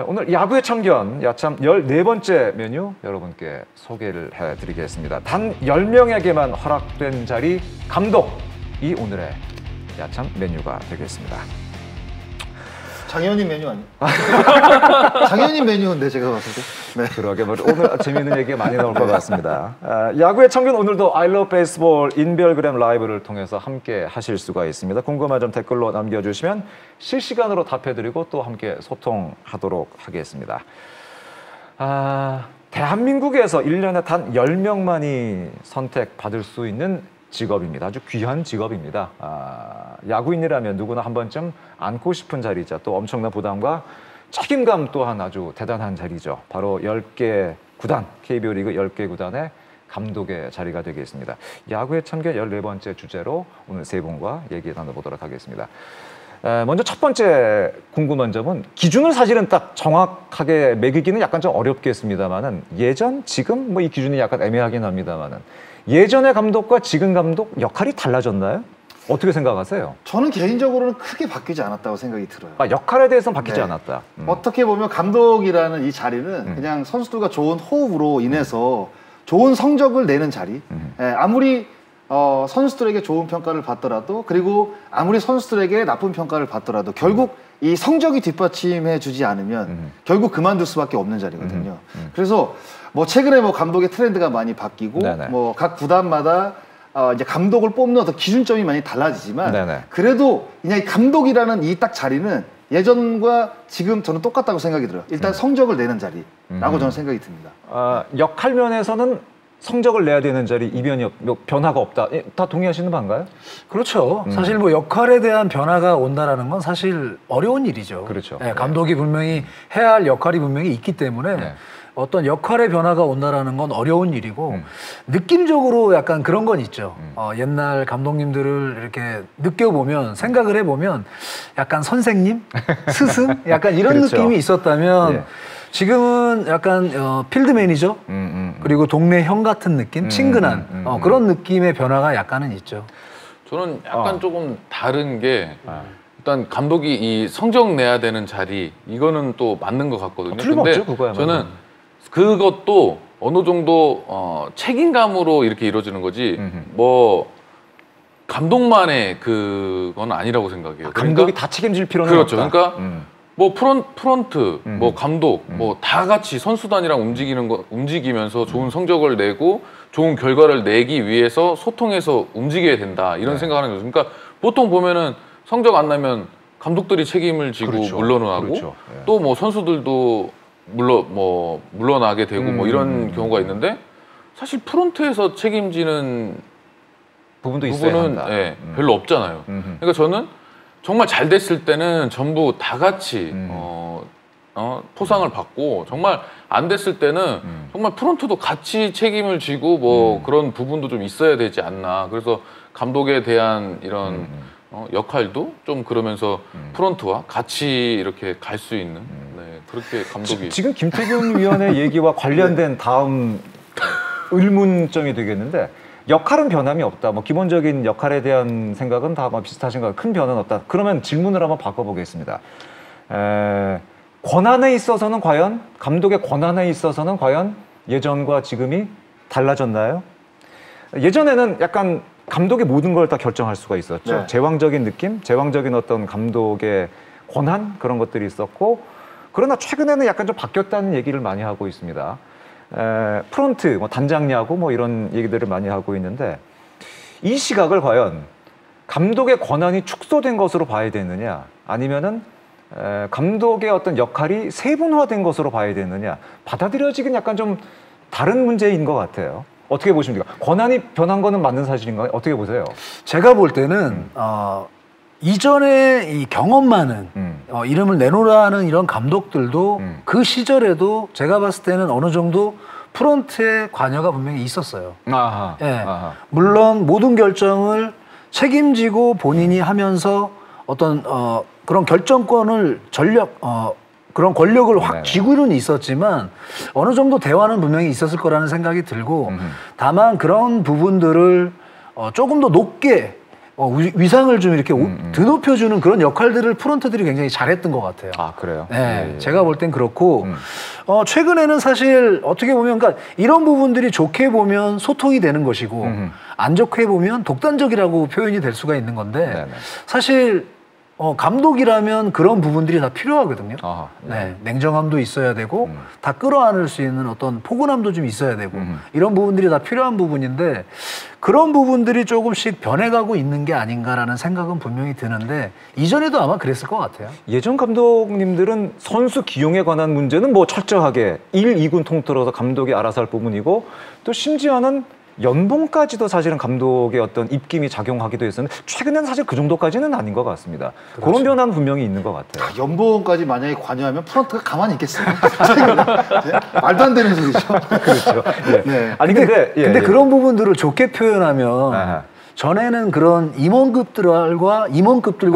오늘 야구의 참견, 야참 14번째 메뉴 여러분께 소개를 해드리겠습니다. 단 10명에게만 허락된 자리 감독이 오늘의 야참 메뉴가 되겠습니다. 장현님 메뉴 아니에요? 장현님 메뉴인데 제가 봤을 때. 네. 그러게 오늘 재미있는 얘기가 많이 나올 것 같습니다. 야구의 참견 오늘도 I Love Baseball 인별그램 라이브를 통해서 함께 하실 수가 있습니다. 궁금한 점 댓글로 남겨주시면 실시간으로 답해드리고 또 함께 소통하도록 하겠습니다. 대한민국에서 1년에 단 10명만이 선택받을 수 있는 직업입니다. 아주 귀한 직업입니다. 야구인이라면 누구나 한 번쯤 앉고 싶은 자리죠. 또 엄청난 부담과 책임감 또한 아주 대단한 자리죠. 바로 10개 구단, KBO 리그 10개 구단의 감독의 자리가 되겠습니다. 야구의 참견 14번째 주제로 오늘 세 분과 얘기 나눠보도록 하겠습니다. 먼저 첫 번째 궁금한 점은 기준을 사실은 딱 정확하게 매기기는 약간 좀 어렵겠습니다만은 예전, 지금 뭐 이 기준이 약간 애매하긴 합니다만은 예전의 감독과 지금 감독 역할이 달라졌나요? 어떻게 생각하세요? 저는 개인적으로는 크게 바뀌지 않았다고 생각이 들어요. 역할에 대해서는 바뀌지 않았다. 어떻게 보면 감독이라는 이 자리는 그냥 선수들과 좋은 호흡으로 인해서 좋은 성적을 내는 자리. 아무리 선수들에게 좋은 평가를 받더라도 그리고 아무리 선수들에게 나쁜 평가를 받더라도 결국 이 성적이 뒷받침해 주지 않으면 결국 그만둘 수밖에 없는 자리거든요. 그래서 뭐 최근에 뭐 감독의 트렌드가 많이 바뀌고 뭐 각 구단마다 이제 감독을 뽑는 어떤 기준점이 많이 달라지지만 그래도 그냥 이 감독이라는 이 딱 자리는 예전과 지금 저는 똑같다고 생각이 들어요. 일단 성적을 내는 자리라고 저는 생각이 듭니다. 역할 면에서는 성적을 내야 되는 자리, 이변이 변화가 없다. 다 동의하시는 바인가요? 그렇죠. 사실 뭐 역할에 대한 변화가 온다라는 건 사실 어려운 일이죠. 그렇죠. 네, 감독이 분명히 해야 할 역할이 분명히 있기 때문에 어떤 역할의 변화가 온다라는 건 어려운 일이고 느낌적으로 약간 그런 건 있죠. 옛날 감독님들을 이렇게 느껴보면 생각을 해보면 약간 선생님, 스승 약간 이런 그렇죠. 느낌이 있었다면 지금은 약간 필드 매니저 그리고 동네 형 같은 느낌, 친근한 그런 느낌의 변화가 약간은 있죠. 저는 약간 조금 다른 게 일단 감독이 이 성적 내야 되는 자리 이거는 또 맞는 것 같거든요. 틀림없죠, 그거야말로. 저는 그것도 어느 정도 책임감으로 이렇게 이루어지는 거지 뭐 감독만의 그건 아니라고 생각해요. 감독이 다 책임질 필요는 그렇죠. 없다. 그러니까 뭐 프런트, 뭐 감독, 뭐 다 같이 선수단이랑 움직이면서 좋은 성적을 내고 좋은 결과를 내기 위해서 소통해서 움직여야 된다 이런 생각하는 거죠. 그러니까 보통 보면은 성적 안 나면 감독들이 책임을 지고 물러나고 또 뭐 선수들도 물러나게 되고 뭐 이런 경우가 있는데 사실 프런트에서 책임지는 부분도 있어야 한다. 별로 없잖아요. 그러니까 저는 정말 잘 됐을 때는 전부 다 같이 포상을 받고 정말 안 됐을 때는 정말 프런트도 같이 책임을 지고 뭐 그런 부분도 좀 있어야 되지 않나. 그래서 감독에 대한 이런 역할도 좀 그러면서 프런트와 같이 이렇게 갈 수 있는 그렇게 감독이 지금 김태균 위원의 얘기와 관련된 다음 의문점이 되겠는데 역할은 변함이 없다. 뭐 기본적인 역할에 대한 생각은 다 비슷하신 것 같아요. 큰 변화는 없다. 그러면 질문을 한번 바꿔보겠습니다. 권한에 있어서는 과연 감독의 권한에 있어서는 과연 예전과 지금이 달라졌나요? 예전에는 약간 감독의 모든 걸 다 결정할 수가 있었죠. 제왕적인 느낌, 제왕적인 어떤 감독의 권한 그런 것들이 있었고 그러나 최근에는 약간 좀 바뀌었다는 얘기를 많이 하고 있습니다. 프론트, 뭐 단장 야구 뭐 이런 얘기들을 많이 하고 있는데 이 시각을 과연 감독의 권한이 축소된 것으로 봐야 되느냐 아니면은 감독의 어떤 역할이 세분화된 것으로 봐야 되느냐 받아들여지긴 약간 좀 다른 문제인 것 같아요. 어떻게 보십니까? 권한이 변한 거는 맞는 사실인가요? 어떻게 보세요? 제가 볼 때는 이전에 이 경험 많은 이름을 내놓으라는 이런 감독들도 그 시절에도 제가 봤을 때는 어느 정도 프런트의 관여가 분명히 있었어요. 물론 모든 결정을 책임지고 본인이 하면서 어떤 그런 결정권을 그런 권력을 확 쥐고는 있었지만 어느 정도 대화는 분명히 있었을 거라는 생각이 들고 다만 그런 부분들을 조금 더 높게 위상을 좀 이렇게 드높여주는 그런 역할들을 프런트들이 굉장히 잘했던 것 같아요. 아, 그래요? 네, 예, 예. 제가 볼 땐 그렇고 최근에는 사실 어떻게 보면 그러니까 이런 부분들이 좋게 보면 소통이 되는 것이고 안 좋게 보면 독단적이라고 표현이 될 수가 있는 건데 네네. 사실 감독이라면 그런 부분들이 다 필요하거든요. 아하, 예. 네, 냉정함도 있어야 되고 다 끌어안을 수 있는 어떤 포근함도 좀 있어야 되고 이런 부분들이 다 필요한 부분인데 그런 부분들이 조금씩 변해가고 있는 게 아닌가라는 생각은 분명히 드는데 이전에도 아마 그랬을 것 같아요. 예전 감독님들은 선수 기용에 관한 문제는 뭐 철저하게 1, 2군 통틀어서 감독이 알아서 할 부분이고 또 심지어는 연봉까지도 사실은 감독의 어떤 입김이 작용하기도 했었는데 최근에는 사실 그 정도까지는 아닌 것 같습니다. 그렇죠. 그런 변화는 분명히 있는 것 같아요. 연봉까지 만약에 관여하면 프런트가 가만히 있겠어요? 말도 안 되는 소리죠. 그렇죠. 예. 네. 아니 근데 그런 부분들을 좋게 표현하면 아하. 전에는 그런 임원급들과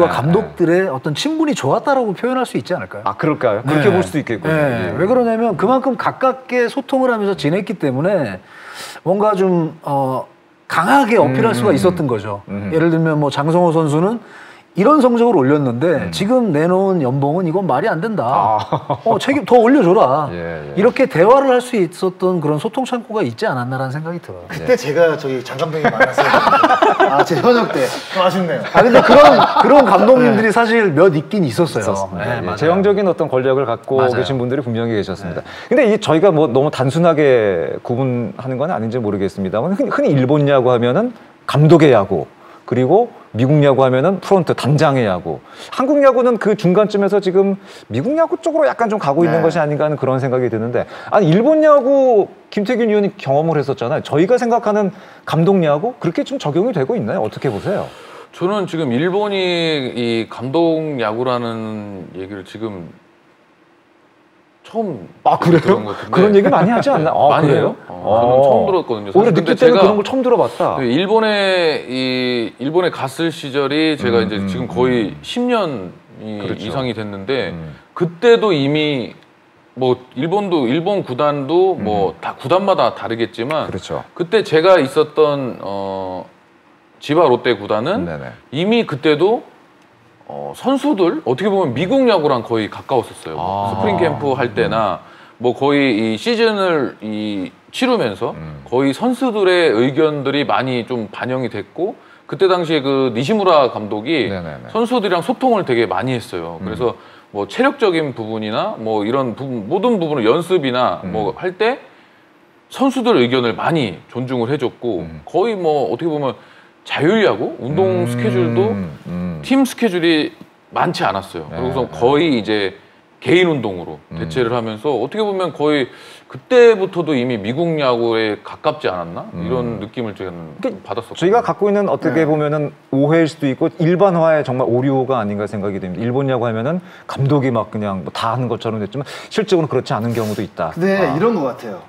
아, 감독들의 어떤 친분이 좋았다라고 표현할 수 있지 않을까요? 아 그럴까요? 그렇게 네. 볼 수도 있겠군요. 네. 예. 왜 그러냐면 그만큼 가깝게 소통을 하면서 지냈기 때문에 뭔가 좀 강하게 어필할 수가 있었던 거죠. 예를 들면 뭐 장성호 선수는 이런 성적을 올렸는데 지금 내놓은 연봉은 이건 말이 안 된다. 책임 더 올려줘라. 예, 예. 이렇게 대화를 할 수 있었던 그런 소통 창구가 있지 않았나라는 생각이 들어요. 그때 제가 저기 장 감독님 만났어요. 제 현역 때. 좀 아쉽네요. 근데 그런 감독님들이 사실 몇 있긴 있었어요. 있었습니다. 네, 예. 맞아요. 제왕적인 어떤 권력을 갖고 맞아요. 계신 분들이 분명히 계셨습니다. 근데 저희가 뭐 너무 단순하게 구분하는 건 아닌지 모르겠습니다만 흔히 일본 야구 하면은 감독의 야구 그리고 미국 야구 하면은 프론트 단장의 야구. 한국 야구는 그 중간쯤에서 지금 미국 야구 쪽으로 약간 좀 가고 있는 것이 아닌가 하는 그런 생각이 드는데 아니 일본 야구 김태균 위원이 경험을 했었잖아요. 저희가 생각하는 감독 야구 그렇게 좀 적용이 되고 있나요? 어떻게 보세요? 저는 지금 일본이 이 감독 야구라는 얘기를 지금 처음 그래요? 들은 것 같은데. 그런 얘기 많이 하지 않나? 많이 그래요? 해요? 저는 처음 들었거든요. 오히려 근데 느낄 때는 제가 그런 걸 처음 들어봤다. 일본에 갔을 시절이 제가 이제 지금 거의 10년이 그렇죠. 이상이 됐는데 그때도 이미 뭐 일본 구단도 뭐 다 구단마다 다르겠지만 그렇죠. 그때 제가 있었던 지바 롯데 구단은 네네. 이미 그때도 선수들 어떻게 보면 미국 야구랑 거의 가까웠었어요. 스프링 캠프 할 때나 뭐 거의 이 시즌을 치르면서 거의 선수들의 의견들이 많이 좀 반영이 됐고 그때 당시에 그 니시무라 감독이 네네네. 선수들이랑 소통을 되게 많이 했어요. 그래서 뭐 체력적인 부분이나 뭐 이런 모든 부분을 연습이나 뭐 할 때 선수들 의견을 많이 존중을 해줬고 거의 뭐 어떻게 보면 자율야구 운동 스케줄도 팀 스케줄이 많지 않았어요. 그래서 거의 이제 개인 운동으로 대체를 하면서 어떻게 보면 거의 그때부터도 이미 미국 야구에 가깝지 않았나 이런 느낌을 저는 받았었거든요. 저희가 갖고 있는 어떻게 보면은 오해일 수도 있고 일반화의 정말 오류가 아닌가 생각이 됩니다. 일본 야구 하면은 감독이 막 그냥 뭐 다 하는 것처럼 됐지만 실제로는 그렇지 않은 경우도 있다. 근데 이런 것 같아요.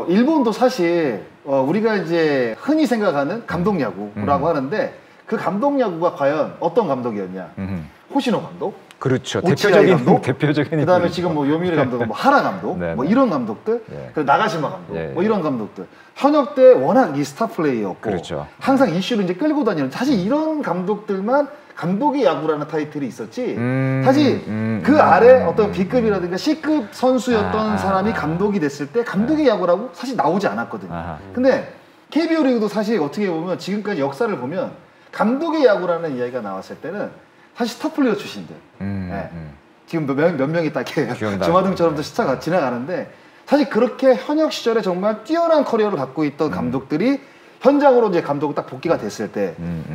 일본도 사실 우리가 이제 흔히 생각하는 감독 야구라고 하는데 그 감독 야구가 과연 어떤 감독이었냐? 호시노 감독, 그렇죠. 오치아이 감독, 대표적인 그다음에 인물이죠. 지금 뭐 요미우리 감독, 뭐 하라 감독, 네, 뭐 네. 이런 감독들, 예. 그리고 나가시마 감독, 예, 뭐 예. 이런 감독들. 현역 때 워낙 이 스타 플레이였고, 그렇죠. 항상 이슈를 이제 끌고 다니는 사실 이런 감독들만 감독의 야구라는 타이틀이 있었지. 사실 그 아래 어떤 B급이라든가 C급 선수였던 사람이 감독이 됐을 때 감독의 야구라고 사실 나오지 않았거든요. 아하. 근데 KBO 리그도 사실 어떻게 보면 지금까지 역사를 보면 감독의 야구라는 이야기가 나왔을 때는 사실 스타 플레이어 출신들. 예. 지금 몇 명이 딱 이렇게 기억나요. 주마등처럼 스타가 지나가는데 사실 그렇게 현역 시절에 정말 뛰어난 커리어를 갖고 있던 감독들이 현장으로 이제 감독이 딱 복귀가 됐을 때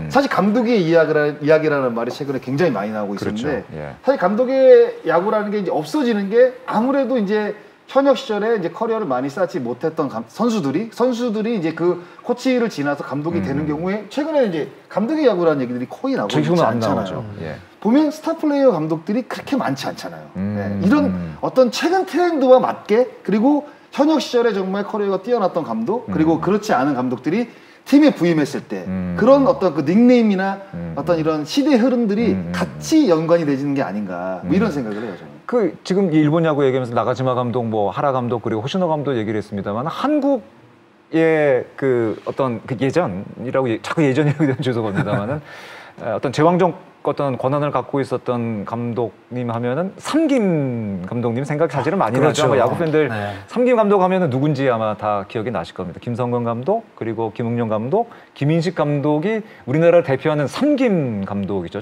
사실 감독의 이야기라는 말이 최근에 굉장히 많이 나오고 있었는데 그렇죠. 예. 사실 감독의 야구라는 게 이제 없어지는 게 아무래도 이제 현역 시절에 이제 커리어를 많이 쌓지 못했던 선수들이 이제 그 코치를 지나서 감독이 되는 경우에 최근에 이제 감독의 야구라는 얘기들이 거의 나오고 있지 지금은 안 않잖아요. 나오죠. 예. 보면 스타 플레이어 감독들이 그렇게 많지 않잖아요. 네. 이런 어떤 최근 트렌드와 맞게 그리고 현역 시절에 정말 커리어가 뛰어났던 감독 그리고 그렇지 않은 감독들이 팀에 부임했을 때 그런 어떤 그 닉네임이나 어떤 이런 시대 흐름들이 같이 연관이 되지는 게 아닌가 뭐 이런 생각을 해요 저는. 그 지금 이 일본 야구 얘기하면서 나가지마 감독, 뭐 하라 감독 그리고 호시노 감독 얘기를 했습니다만 한국의 그 어떤 그 예전이라고 자꾸 예전이라고 되면 죄송합니다만은 어떤 제왕적 어떤 권한을 갖고 있었던 감독님 하면은 삼김 감독님 생각 사실은 많이 그렇죠. 나죠. 아마 야구 팬들 네. 삼김 감독 하면은 누군지 아마 다 기억이 나실 겁니다. 김성근 감독, 그리고 김웅룡 감독, 김인식 감독이 우리나라를 대표하는 삼김 감독이죠.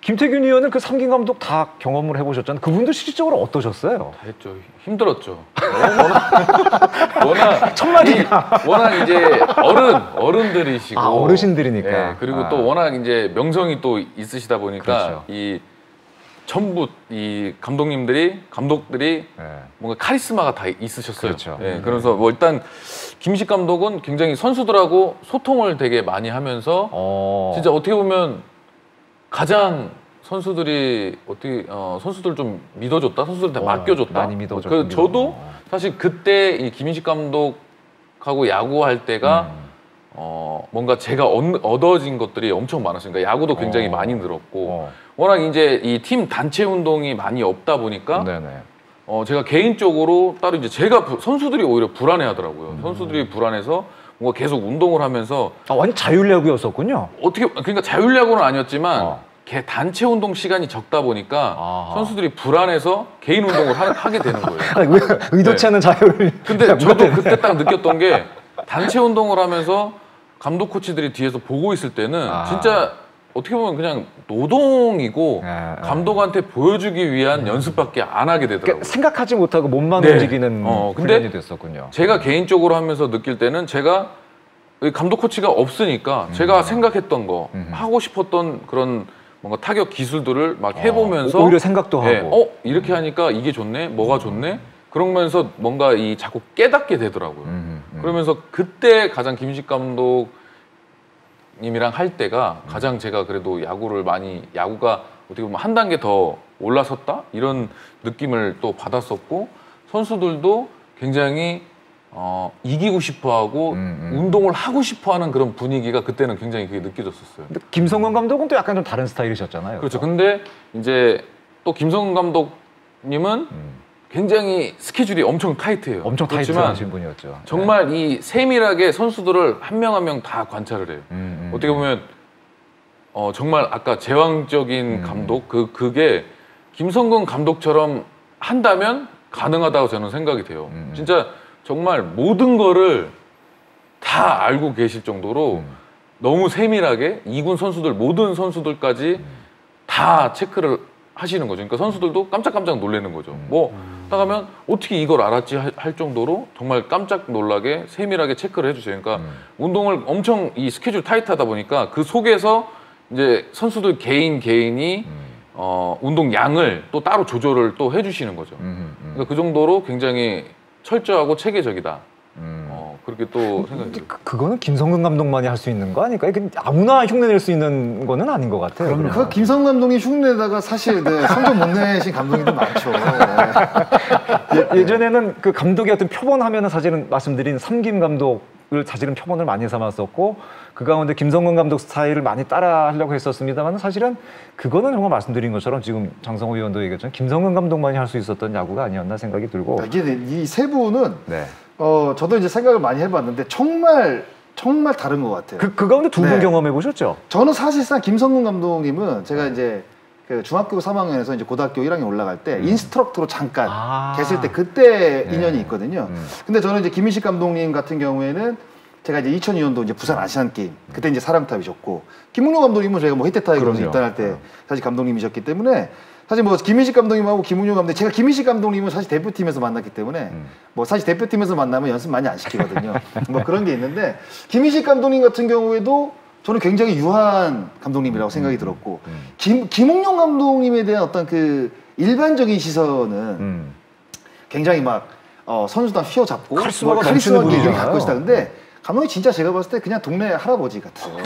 김태균 의원은 그 삼김 감독 다 경험을 해보셨잖아요. 그분도 실질적으로 어떠셨어요? 다 했죠. 힘들었죠. 워낙 워낙 이제 어른들이시고 어르신들이니까. 예, 그리고 또 워낙 이제 명성이 또 있으시다 보니까 그렇죠. 이 전부 이 감독들이 네. 뭔가 카리스마가 다 있으셨어요. 그렇죠. 예, 그래서 뭐 일단 김식 감독은 굉장히 선수들하고 소통을 되게 많이 하면서 진짜 어떻게 보면 가장 선수들이 선수들 좀 믿어줬다, 선수들한테 맡겨줬다. 많이 믿어줬다. 저도 사실 그때 이 김인식 감독하고 야구할 때가 뭔가 제가 얻어진 것들이 엄청 많았어요. 그러니까 야구도 굉장히 많이 늘었고 워낙 이제 이 팀 단체 운동이 많이 없다 보니까 네네. 제가 개인적으로 따로 이제 제가 선수들이 오히려 불안해하더라고요. 선수들이 불안해서 뭔가 계속 운동을 하면서 완전 자율야구였었군요. 그러니까 자율야구는 아니었지만 단체 운동 시간이 적다 보니까 선수들이 불안해서 개인 운동을 하게 되는 거예요. 왜 의도치 않은 자율을. 근데 저도 그때 딱 느꼈던 게 단체 운동을 하면서 감독 코치들이 뒤에서 보고 있을 때는 진짜 어떻게 보면 그냥 노동이고 감독한테 보여주기 위한 연습밖에 안 하게 되더라고요. 그러니까 생각하지 못하고 몸만 네. 움직이는 근데 훈련이 됐었군요. 제가 개인적으로 하면서 느낄 때는 제가 감독 코치가 없으니까 제가 생각했던 거 하고 싶었던 그런 뭔가 타격 기술들을 막 해보면서 오히려 생각도 하고 이렇게 하니까 이게 좋네, 뭐가 좋네 그러면서 뭔가 자꾸 깨닫게 되더라고요. 그러면서 그때 가장 김식 감독님이랑 할 때가 가장 제가 그래도 야구가 어떻게 보면 한 단계 더 올라섰다 이런 느낌을 또 받았었고 선수들도 굉장히 이기고 싶어하고 운동을 하고 싶어하는 그런 분위기가 그때는 굉장히 그게 느껴졌었어요. 근데 김성근 감독은 또 약간 좀 다른 스타일이셨잖아요. 그렇죠. 근데 이제 또 김성근 감독님은 굉장히 스케줄이 엄청 타이트해요. 엄청 타이트하신 분이었죠. 정말 이 세밀하게 선수들을 한 명 한 명 다 관찰을 해요. 어떻게 보면 정말 아까 제왕적인 감독 그게 김성근 감독처럼 한다면 가능하다고 저는 생각이 돼요. 진짜 정말 모든 거를 다 알고 계실 정도로 너무 세밀하게 2군 선수들 모든 선수들까지 다 체크를 하시는 거죠. 그러니까 선수들도 깜짝깜짝 놀라는 거죠. 나가면 어떻게 이걸 알았지 할 정도로 정말 깜짝 놀라게 세밀하게 체크를 해주세요. 그러니까 운동을 엄청 이 스케줄 타이트하다 보니까 그 속에서 이제 선수들 개인이 운동 양을 또 따로 조절을 또 해주시는 거죠. 그러니까 그 정도로 굉장히 철저하고 체계적이다. 그렇게 또 생각이 들어요. 그거는 김성근 감독만이 할 수 있는 거 아닐까요? 아무나 흉내낼 수 있는 거는 아닌 것 같아요. 그 김성근 감독이 흉내다가 사실 성적 못 내신 감독님도 많죠. 예전에는 그 감독의 어떤 표본하면은 사실은 말씀드린 삼김 감독을 사실은 표본을 많이 삼았었고 그 가운데 김성근 감독 스타일을 많이 따라 하려고 했었습니다만 사실은 그거는 정말 말씀드린 것처럼 지금 장성호 의원도 얘기했지만 김성근 감독만이 할 수 있었던 야구가 아니었나 생각이 들고 이게 이 세 분은 네. 저도 이제 생각을 많이 해봤는데 정말 다른 것 같아요. 그 가운데 두 분 경험해 보셨죠? 저는 사실상 김성근 감독님은 제가 이제 그 중학교 3학년에서 이제 고등학교 1학년 올라갈 때 인스트럭터로 잠깐 계실 때 그때 인연이 있거든요. 근데 저는 이제 김인식 감독님 같은 경우에는 제가 이제 2002년도 이제 부산 아시안 게임 그때 이제 사령탑이셨고 김웅룡 감독님은 저희가 뭐 히트타이거즈 입단할 때 사실 감독님이셨기 때문에 사실 뭐 김인식 감독님하고 김웅룡 감독님 제가 김인식 감독님은 사실 대표팀에서 만났기 때문에 뭐 사실 대표팀에서 만나면 연습 많이 안 시키거든요. 뭐 그런 게 있는데 김인식 감독님 같은 경우에도 저는 굉장히 유한 감독님이라고 생각이 들었고 김웅룡 감독님에 대한 어떤 그 일반적인 시선은 굉장히 막 선수단 휘어잡고 카리스마가 카리스마 넘치는 기질이 분이잖아요. 갖고 있다. 근데 감독이 진짜 제가 봤을 때 그냥 동네 할아버지 같아요.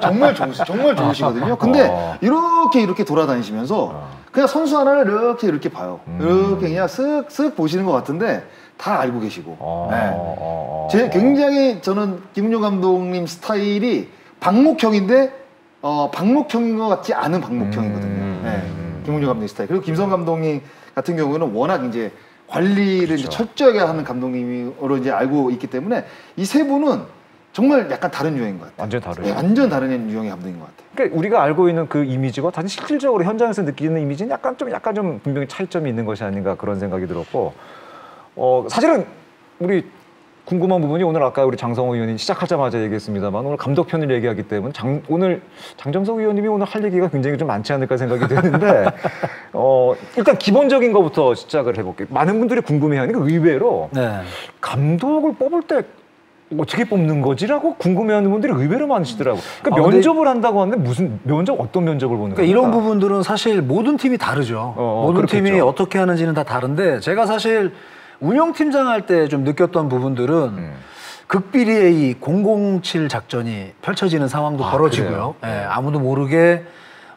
정말 좋으시거든요. 근데 이렇게 돌아다니시면서 그냥 선수 하나를 이렇게 봐요. 이렇게 그냥 쓱쓱 보시는 것 같은데 다 알고 계시고. 굉장히 저는 김웅룡 감독님 스타일이 박목형인데 박목형인 것 같지 않은 박목형이거든요. 김웅룡 감독님 스타일. 그리고 김성 감독님 같은 경우는 워낙 이제 관리를 이제 철저하게 하는 감독님으로 이제 알고 있기 때문에 이 세 분은 정말 약간 다른 유형인 것 같아요. 완전 다르죠. 네, 완전 다른 유형의 감독인 것 같아요. 그러니까 우리가 알고 있는 그 이미지와 다시 실질적으로 현장에서 느끼는 이미지는 약간 좀 분명히 차이점이 있는 것이 아닌가 그런 생각이 들었고, 사실은 우리 궁금한 부분이 오늘 아까 우리 장성호 의원이 시작하자마자 얘기했습니다만 오늘 감독편을 얘기하기 때문에 오늘 장정석 의원님이 오늘 할 얘기가 굉장히 좀 많지 않을까 생각이 드는데 일단 기본적인 것부터 시작을 해볼게요. 많은 분들이 궁금해하는 게 의외로 네. 감독을 뽑을 때 어떻게 뽑는 거지라고 궁금해하는 분들이 의외로 많으시더라고요. 그러니까 근데 면접을 한다고 하는데 무슨 어떤 면접을 보는 그러니까 겁니까? 이런 부분들은 사실 모든 팀이 다르죠. 모든 그렇겠죠. 팀이 어떻게 하는지는 다 다른데 제가 사실 운영팀장 할 때 좀 느꼈던 부분들은 극비리의 이 007 작전이 펼쳐지는 상황도 벌어지고요. 예, 아무도 모르게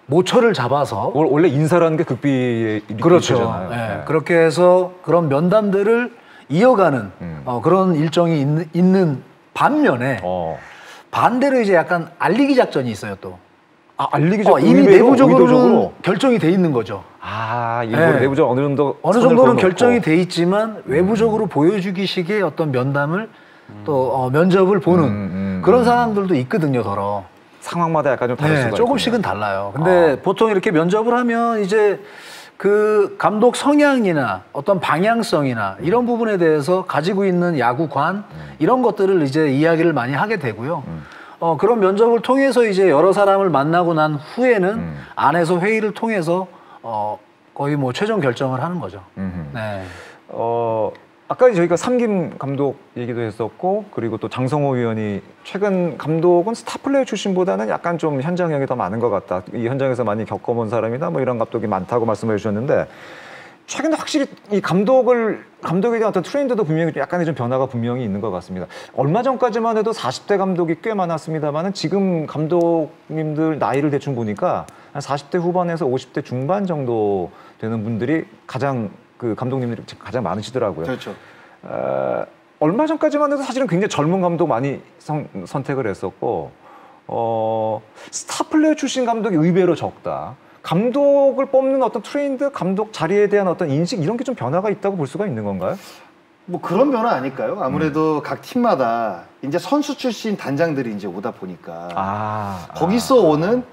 모처를 잡아서 원래 인사라는 게 극비의 그렇죠. 일이잖아요. 예, 네. 그렇게 해서 그런 면담들을 이어가는 그런 일정이 있는 반면에 반대로 이제 약간 알리기 작전이 있어요 또. 알리기 이미 의외로, 내부적으로는 의도적으로? 결정이 돼 있는 거죠. 일부러 네. 내부적으로 어느 정도는 그어놓고. 결정이 돼 있지만 외부적으로 보여주기식의 어떤 면담을 또 면접을 보는 그런 상황들도 있거든요, 더러. 상황마다 약간 좀 다를 수가 조금씩은 있군요. 달라요. 근데 보통 이렇게 면접을 하면 이제 그 감독 성향이나 어떤 방향성이나 이런 부분에 대해서 가지고 있는 야구관 이런 것들을 이제 이야기를 많이 하게 되고요. 그런 면접을 통해서 이제 여러 사람을 만나고 난 후에는 안에서 회의를 통해서 거의 뭐 최종 결정을 하는 거죠. 네. 아까 저희가 삼김 감독 얘기도 했었고 그리고 또 장성호 위원이 최근 감독은 스타플레이어 출신보다는 약간 좀 현장형이 더 많은 것 같다. 이 현장에서 많이 겪어본 사람이나 뭐 이런 감독이 많다고 말씀해 주셨는데 최근에 확실히 이 감독에 대한 어떤 트렌드도 분명히 약간의 좀 변화가 분명히 있는 것 같습니다. 얼마 전까지만 해도 40대 감독이 꽤 많았습니다만은 지금 감독님들 나이를 대충 보니까 한 40대 후반에서 50대 중반 정도 되는 분들이 가장 그 감독님들이 가장 많으시더라고요. 그렇죠. 얼마 전까지만 해도 사실은 굉장히 젊은 감독 많이 선택을 했었고 스타 플레이어 출신 감독이 의외로 적다. 감독을 뽑는 어떤 트렌드, 감독 자리에 대한 어떤 인식 이런 게 좀 변화가 있다고 볼 수가 있는 건가요? 뭐 그런 변화 아닐까요? 아무래도 각 팀마다 이제 선수 출신 단장들이 이제 오다 보니까 거기서 오는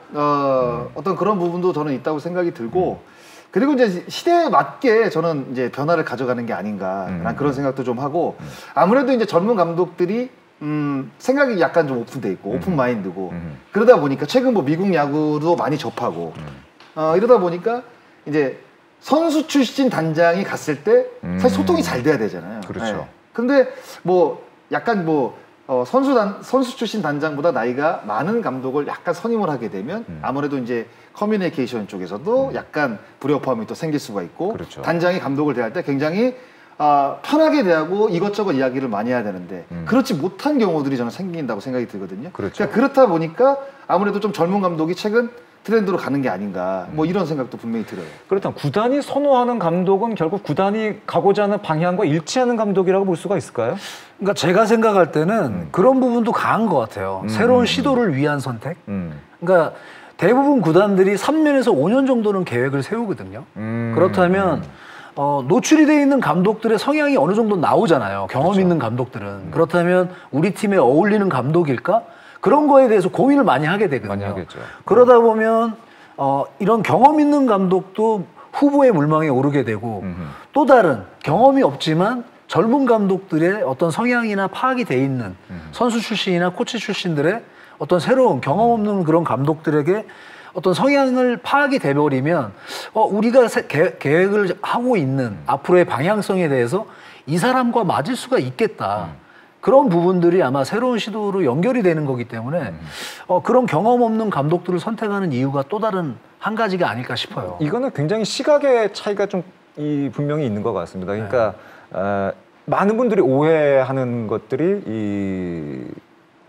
어떤 그런 부분도 저는 있다고 생각이 들고 그리고 이제 시대에 맞게 저는 이제 변화를 가져가는 게 아닌가라는 그런 생각도 좀 하고 아무래도 이제 젊은 감독들이 생각이 약간 좀 오픈돼 있고 오픈 마인드고 그러다 보니까 최근 뭐 미국 야구도 많이 접하고 이러다 보니까 이제 선수 출신 단장이 갔을 때 사실 소통이 잘 돼야 되잖아요. 그렇죠. 네. 근데 뭐 약간 뭐 선수 출신 단장보다 나이가 많은 감독을 약간 선임을 하게 되면 아무래도 이제 커뮤니케이션 쪽에서도 약간 불협화음이 또 생길 수가 있고 그렇죠. 단장이 감독을 대할 때 굉장히 편하게 대하고 이것저것 이야기를 많이 해야 되는데 그렇지 못한 경우들이 저는 생긴다고 생각이 들거든요. 그렇죠. 그러니까 그렇다 보니까 아무래도 좀 젊은 감독이 최근 트렌드로 가는 게 아닌가 뭐 이런 생각도 분명히 들어요. 그렇다면 구단이 선호하는 감독은 결국 구단이 가고자 하는 방향과 일치하는 감독이라고 볼 수가 있을까요? 그러니까 제가 생각할 때는 그런 부분도 강한 것 같아요. 새로운 시도를 위한 선택. 그러니까 대부분 구단들이 3년에서 5년 정도는 계획을 세우거든요. 그렇다면 노출이 되어 있는 감독들의 성향이 어느 정도 나오잖아요. 경험 그렇죠. 있는 감독들은. 그렇다면 우리 팀에 어울리는 감독일까? 그런 거에 대해서 고민을 많이 하게 되거든요. 많이 하겠죠. 그러다 보면 이런 경험 있는 감독도 후보의 물망에 오르게 되고 또 다른 경험이 없지만 젊은 감독들의 어떤 성향이나 파악이 돼 있는 선수 출신이나 코치 출신들의 어떤 새로운 경험 없는 그런 감독들에게 어떤 성향을 파악이 돼버리면 우리가 계획을 하고 있는 앞으로의 방향성에 대해서 이 사람과 맞을 수가 있겠다. 그런 부분들이 아마 새로운 시도로 연결이 되는 거기 때문에 그런 경험 없는 감독들을 선택하는 이유가 또 다른 한 가지가 아닐까 싶어요. 이거는 굉장히 시각의 차이가 좀 분명히 있는 것 같습니다. 그러니까 많은 분들이 오해하는 것들이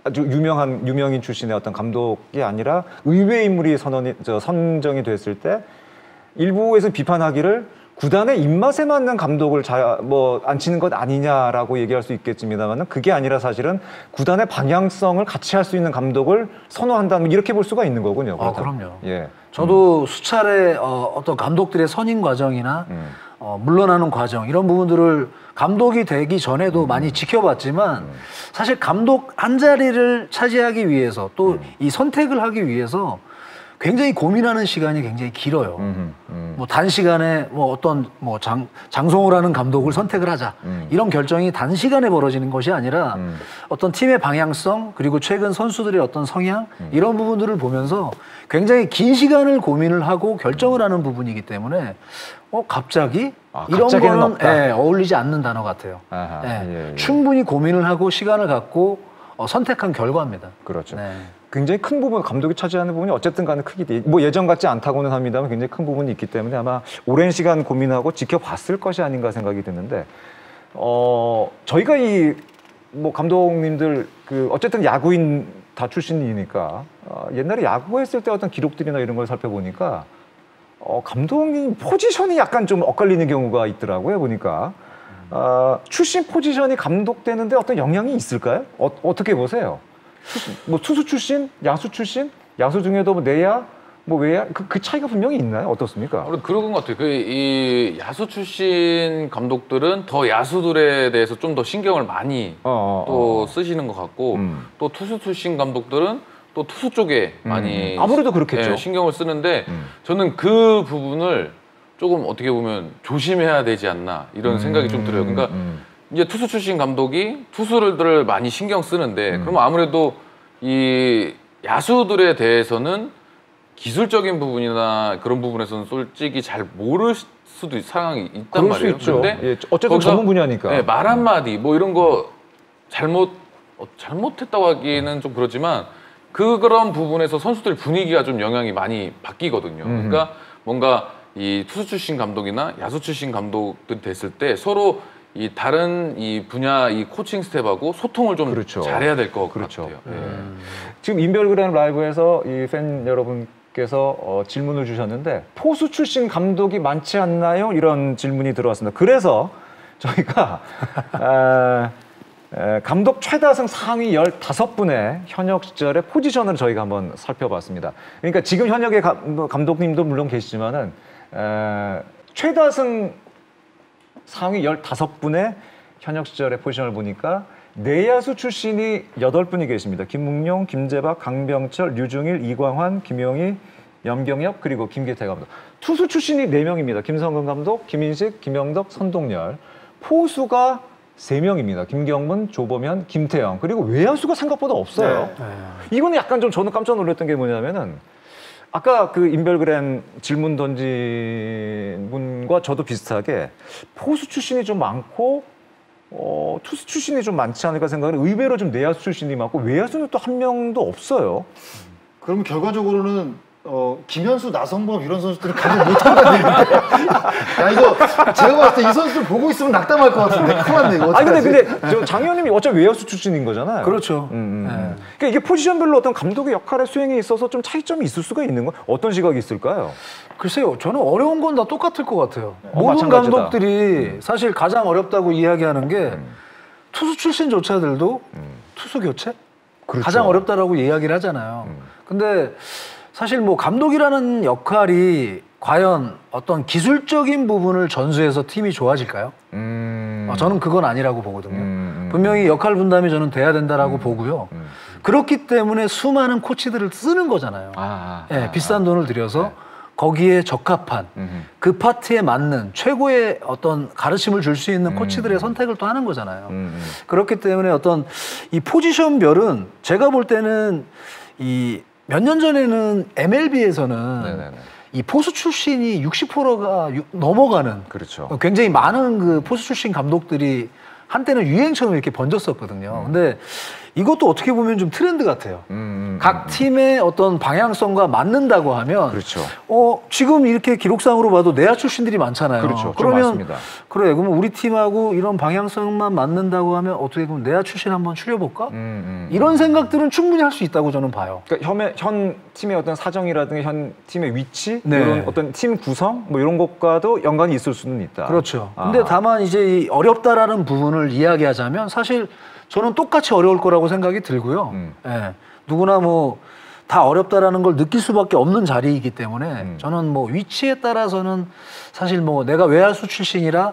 아주 유명인 출신의 어떤 감독이 아니라 의외 인물이 선정이 됐을 때 일부에서 비판하기를 구단의 입맛에 맞는 감독을 앉히는 것 아니냐라고 얘기할 수 있겠습니다만 그게 아니라 사실은 구단의 방향성을 같이 할 수 있는 감독을 선호한다면 이렇게 볼 수가 있는 거군요. 그럼요. 예. 저도 수차례 어떤 감독들의 선임 과정이나 물러나는 과정 이런 부분들을 감독이 되기 전에도 많이 지켜봤지만 사실 감독 한 자리를 차지하기 위해서 또 이 선택을 하기 위해서 굉장히 고민하는 시간이 굉장히 길어요. 뭐 단시간에 뭐 어떤 뭐 장성호라는 감독을 선택을 하자 이런 결정이 단시간에 벌어지는 것이 아니라 어떤 팀의 방향성 그리고 최근 선수들의 어떤 성향 이런 부분들을 보면서 굉장히 긴 시간을 고민을 하고 결정을 하는 부분이기 때문에 갑자기 이런 갑자기는 거는 없다. 어울리지 않는 단어 같아요. 아하, 예, 예. 충분히 고민을 하고 시간을 갖고 선택한 결과입니다. 그렇죠. 네. 굉장히 큰 부분 감독이 차지하는 부분이 어쨌든 간에 크기 뭐 예전 같지 않다고는 합니다만 굉장히 큰 부분이 있기 때문에 아마 오랜 시간 고민하고 지켜봤을 것이 아닌가 생각이 드는데 저희가 이 뭐 감독님들 그 어쨌든 야구인 다 출신이니까 옛날에 야구했을 때 어떤 기록들이나 이런 걸 살펴보니까 감독님 포지션이 약간 좀 엇갈리는 경우가 있더라고요 보니까 출신 포지션이 감독되는데 어떤 영향이 있을까요? 어떻게 보세요? 뭐 투수 출신, 야수 출신, 야수 중에도 뭐 내야, 뭐 외야 그 차이가 분명히 있나요? 어떻습니까? 그런 것 같아요. 이 야수 출신 감독들은 더 야수들에 대해서 좀 더 신경을 많이 또 쓰시는 것 같고 또 투수 출신 감독들은 또 투수 쪽에 많이 아무래도 그렇겠죠. 신경을 쓰는데 저는 그 부분을 조금 어떻게 보면 조심해야 되지 않나 이런 생각이 좀 들어요. 그러니까 이제 투수 출신 감독이 투수들을 많이 신경 쓰는데 그러면 아무래도 이 야수들에 대해서는 기술적인 부분이나 그런 부분에서는 솔직히 잘 모를 수도 상황이 있단 그럴 말이에요. 수 있죠. 근데 예, 어쨌든 전문 분야니까. 네, 말 한마디 뭐 이런 거 잘못했다고 하기는 좀 그렇지만 그런 부분에서 선수들 분위기가 좀 영향이 많이 바뀌거든요. 그러니까 뭔가 이 투수 출신 감독이나 야수 출신 감독들이 됐을 때 서로 이 다른 이 분야 이 코칭 스텝하고 소통을 좀 그렇죠. 잘해야 될 것 그렇죠. 같아요. 지금 인별그램 라이브에서 이 팬 여러분께서 질문을 주셨는데 포수 출신 감독이 많지 않나요? 이런 질문이 들어왔습니다. 그래서 저희가 감독 최다승 상위 15분의 현역 시절의 포지션을 저희가 한번 살펴봤습니다. 그러니까 지금 현역의 감독님도 물론 계시지만은 최다승 상위 15분의 현역 시절의 포지션을 보니까 내야수 출신이 8분이 계십니다. 김묵룡, 김재박, 강병철, 류중일, 이광환, 김용희, 염경엽 그리고 김기태 감독. 투수 출신이 4명입니다. 김성근 감독, 김인식, 김영덕, 선동열. 포수가 3명입니다. 김경문, 조범현, 김태형. 그리고 외야수가 생각보다 없어요. 이거는 약간 좀 저는 깜짝 놀랐던 게 뭐냐면은 아까 그 인별그램 질문 던진 분과 저도 비슷하게 포수 출신이 좀 많고 투수 출신이 좀 많지 않을까 생각하는 의외로 좀 내야수 출신이 많고 외야수는 또 한 명도 없어요. 그럼 결과적으로는 김현수, 나성범 이런 선수들이 가지 못한다는 얘기인데 야 이거 제가 봤을 때 이 선수들 보고 있으면 낙담할 것 같은데 큰일 났네 이거. 아니 근데 저 장 의원님이 어차피 외야수 출신인 거잖아요. 그렇죠. 그러니까 이게 포지션별로 어떤 감독의 역할의 수행에 있어서 좀 차이점이 있을 수가 있는 거 어떤 시각이 있을까요? 글쎄요, 저는 어려운 건 다 똑같을 것 같아요. 모든 마찬가지다. 감독들이 사실 가장 어렵다고 이야기하는 게 투수 출신조차들도 투수 교체? 그렇죠. 가장 어렵다라고 이야기를 하잖아요. 근데 사실 뭐 감독이라는 역할이 과연 어떤 기술적인 부분을 전수해서 팀이 좋아질까요? 저는 그건 아니라고 보거든요. 분명히 역할 분담이 저는 돼야 된다라고 보고요. 그렇기 때문에 수많은 코치들을 쓰는 거잖아요. 비싼 돈을 들여서 거기에 적합한 그 파트에 맞는 최고의 어떤 가르침을 줄 수 있는 코치들의 선택을 또 하는 거잖아요. 그렇기 때문에 어떤 이 포지션별은 제가 볼 때는 이 몇 년 전에는 MLB에서는 이 포수 출신이 60%가 넘어가는 그렇죠. 굉장히 많은 그 포수 출신 감독들이 한때는 유행처럼 이렇게 번졌었거든요. 근데 이것도 어떻게 보면 좀 트렌드 같아요. 각 팀의 어떤 방향성과 맞는다고 하면 그렇죠. 지금 이렇게 기록상으로 봐도 내야 출신들이 많잖아요. 그렇죠. 좀 그러면 많습니다. 그래 그러면 우리 팀하고 이런 방향성만 맞는다고 하면 어떻게 보면 내야 출신 한번 추려볼까? 이런 생각들은 충분히 할 수 있다고 저는 봐요. 그러니까 현 팀의 어떤 사정이라든가 현 팀의 위치, 네. 이런 어떤 팀 구성 뭐 이런 것과도 연관이 있을 수는 있다. 그렇죠. 근데 다만 이제 이 어렵다라는 부분을 이야기하자면 사실 저는 똑같이 어려울 거라고 생각이 들고요. 누구나 뭐 다 어렵다라는 걸 느낄 수밖에 없는 자리이기 때문에 저는 뭐 위치에 따라서는 사실 뭐 내가 외야수 출신이라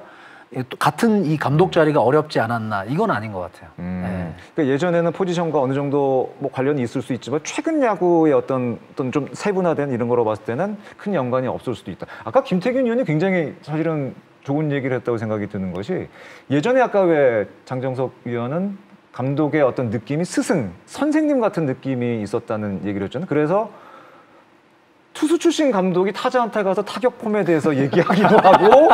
또 같은 이 감독 자리가 어렵지 않았나 이건 아닌 것 같아요. 네. 그러니까 예전에는 포지션과 어느 정도 뭐 관련이 있을 수 있지만 최근 야구의 어떤 좀 세분화된 이런 거로 봤을 때는 큰 연관이 없을 수도 있다. 아까 김태균 의원이 굉장히 사실은 좋은 얘기를 했다고 생각이 드는 것이 예전에 아까 왜 장정석 위원은 감독의 어떤 느낌이 스승, 선생님 같은 느낌이 있었다는 얘기를 했잖아요. 그래서 투수 출신 감독이 타자한테 가서 타격 폼에 대해서 얘기하기도 하고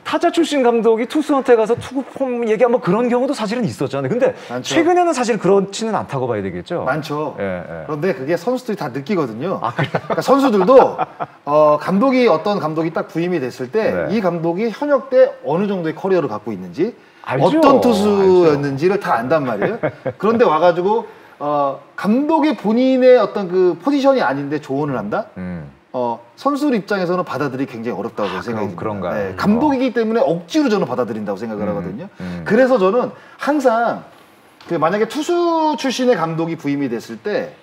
타자 출신 감독이 투수한테 가서 투구 폼 얘기하면 뭐 그런 경우도 사실은 있었잖아요. 근데 많죠. 최근에는 사실 그렇지는 않다고 봐야 되겠죠. 많죠. 예, 예. 그런데 그게 선수들이 다 느끼거든요. 그러니까 선수들도 감독이 어떤 감독이 딱 부임이 됐을 때 이 네. 감독이 현역 때 어느 정도의 커리어를 갖고 있는지 알죠. 어떤 투수였는지를 다 안단 말이에요. 그런데 와가지고 감독의 본인의 어떤 그 포지션이 아닌데 조언을 한다? 선수들 입장에서는 받아들이기 굉장히 어렵다고 생각이 듭니다. 그런가요? 네, 감독이기 때문에 억지로 저는 받아들인다고 생각을 하거든요. 그래서 저는 항상 그 만약에 투수 출신의 감독이 부임이 됐을 때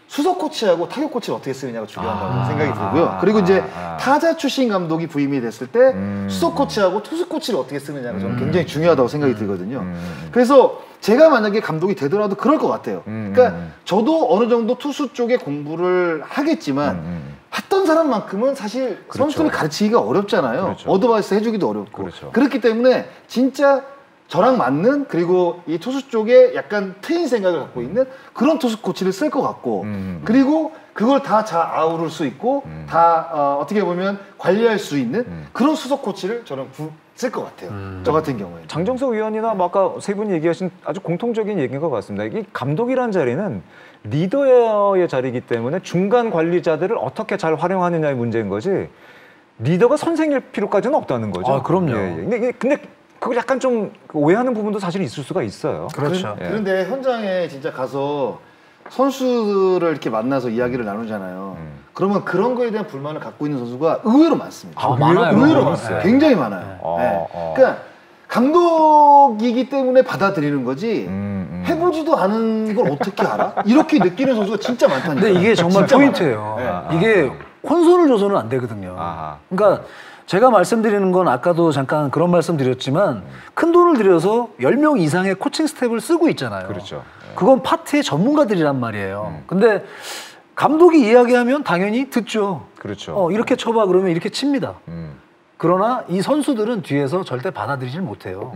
수석 코치하고 타격 코치를 어떻게 쓰느냐가 중요하다고 생각이 들고요. 그리고 이제 타자 출신 감독이 부임이 됐을 때 수석 코치하고 투수 코치를 어떻게 쓰느냐가 저는 굉장히 중요하다고 생각이 들거든요. 그래서 제가 만약에 감독이 되더라도 그럴 것 같아요. 그러니까 저도 어느 정도 투수 쪽에 공부를 하겠지만 했던 사람만큼은 사실 그렇죠. 선수를 가르치기가 어렵잖아요. 그렇죠. 어드바이스 해주기도 어렵고. 그렇죠. 그렇기 때문에 진짜 저랑 맞는 그리고 이 투수 쪽에 약간 트인 생각을 갖고 있는 그런 투수 코치를 쓸 것 같고 그리고 그걸 다 잘 아우를 수 있고 다 어떻게 보면 관리할 수 있는 그런 수석 코치를 저는 쓸 것 같아요. 저 같은 경우에. 장정석 위원이나 뭐 아까 세 분이 얘기하신 아주 공통적인 얘기인 것 같습니다. 이 감독이라는 자리는 리더의 자리이기 때문에 중간 관리자들을 어떻게 잘 활용하느냐의 문제인 거지 리더가 선생일 필요까지는 없다는 거죠. 아, 그럼요. 근데 그걸 약간 좀 오해하는 부분도 사실 있을 수가 있어요. 그렇죠. 그런데 현장에 진짜 가서 선수들을 이렇게 만나서 이야기를 나누잖아요. 그러면 그런 거에 대한 불만을 갖고 있는 선수가 의외로 많습니다. 아, 많아요. 의외로 많아요. 많아요. 굉장히 많아요. 그러니까 감독이기 때문에 받아들이는 거지 해보지도 않은 걸 어떻게 알아? 이렇게 느끼는 선수가 진짜 많다니까. 근데 이게 정말 진짜 포인트예요. 많아요. 이게 혼선을 줘서는 안 되거든요. 그러니까 제가 말씀드리는 건 아까도 잠깐 그런 말씀 드렸지만 큰 돈을 들여서 10명 이상의 코칭 스텝을 쓰고 있잖아요. 그렇죠. 그건 파트의 전문가들이란 말이에요. 근데 감독이 이야기하면 당연히 듣죠. 그렇죠. 이렇게 쳐봐 그러면 이렇게 칩니다. 그러나 이 선수들은 뒤에서 절대 받아들이질 못해요.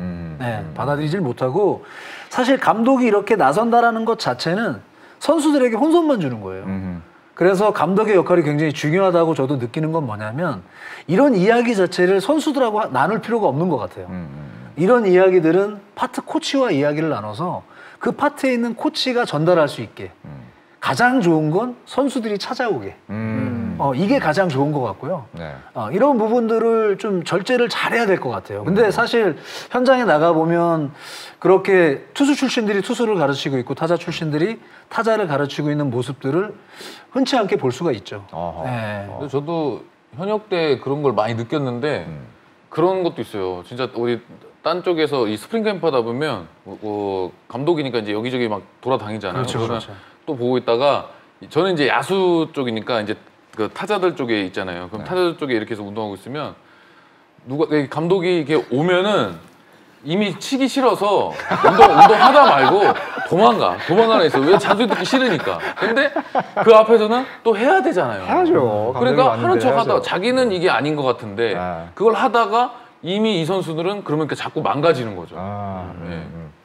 받아들이질 못하고 사실 감독이 이렇게 나선다라는 것 자체는 선수들에게 혼선만 주는 거예요. 그래서 감독의 역할이 굉장히 중요하다고 저도 느끼는 건 뭐냐면 이런 이야기 자체를 선수들하고 나눌 필요가 없는 것 같아요. 이런 이야기들은 파트 코치와 이야기를 나눠서 그 파트에 있는 코치가 전달할 수 있게 가장 좋은 건 선수들이 찾아오게 이게 가장 좋은 것 같고요. 네. 이런 부분들을 좀 절제를 잘해야 될 것 같아요. 근데 사실 현장에 나가보면 그렇게 투수 출신들이 투수를 가르치고 있고 타자 출신들이 타자를 가르치고 있는 모습들을 흔치 않게 볼 수가 있죠. 네. 근데 저도 현역 때 그런 걸 많이 느꼈는데 그런 것도 있어요. 진짜 우리 딴 쪽에서 이 스프링 캠프 하다 보면 감독이니까 이제 여기저기 막 돌아다니잖아요. 그렇죠, 그러면 그렇죠. 또 보고 있다가 저는 이제 야수 쪽이니까 이제 그 타자들 쪽에 있잖아요. 그럼 타자들 쪽에 이렇게 해서 운동하고 있으면 감독이 이렇게 오면은 이미 치기 싫어서 운동하다 말고 도망가는 있어. 왜 잔소리 듣기 싫으니까. 근데 그 앞에서는 또 해야 되잖아요. 해야죠. 그러니까 하는 척 하다가 해야죠. 자기는 이게 아닌 것 같은데 그걸 하다가 이미 이 선수들은 그러면 자꾸 망가지는 거죠.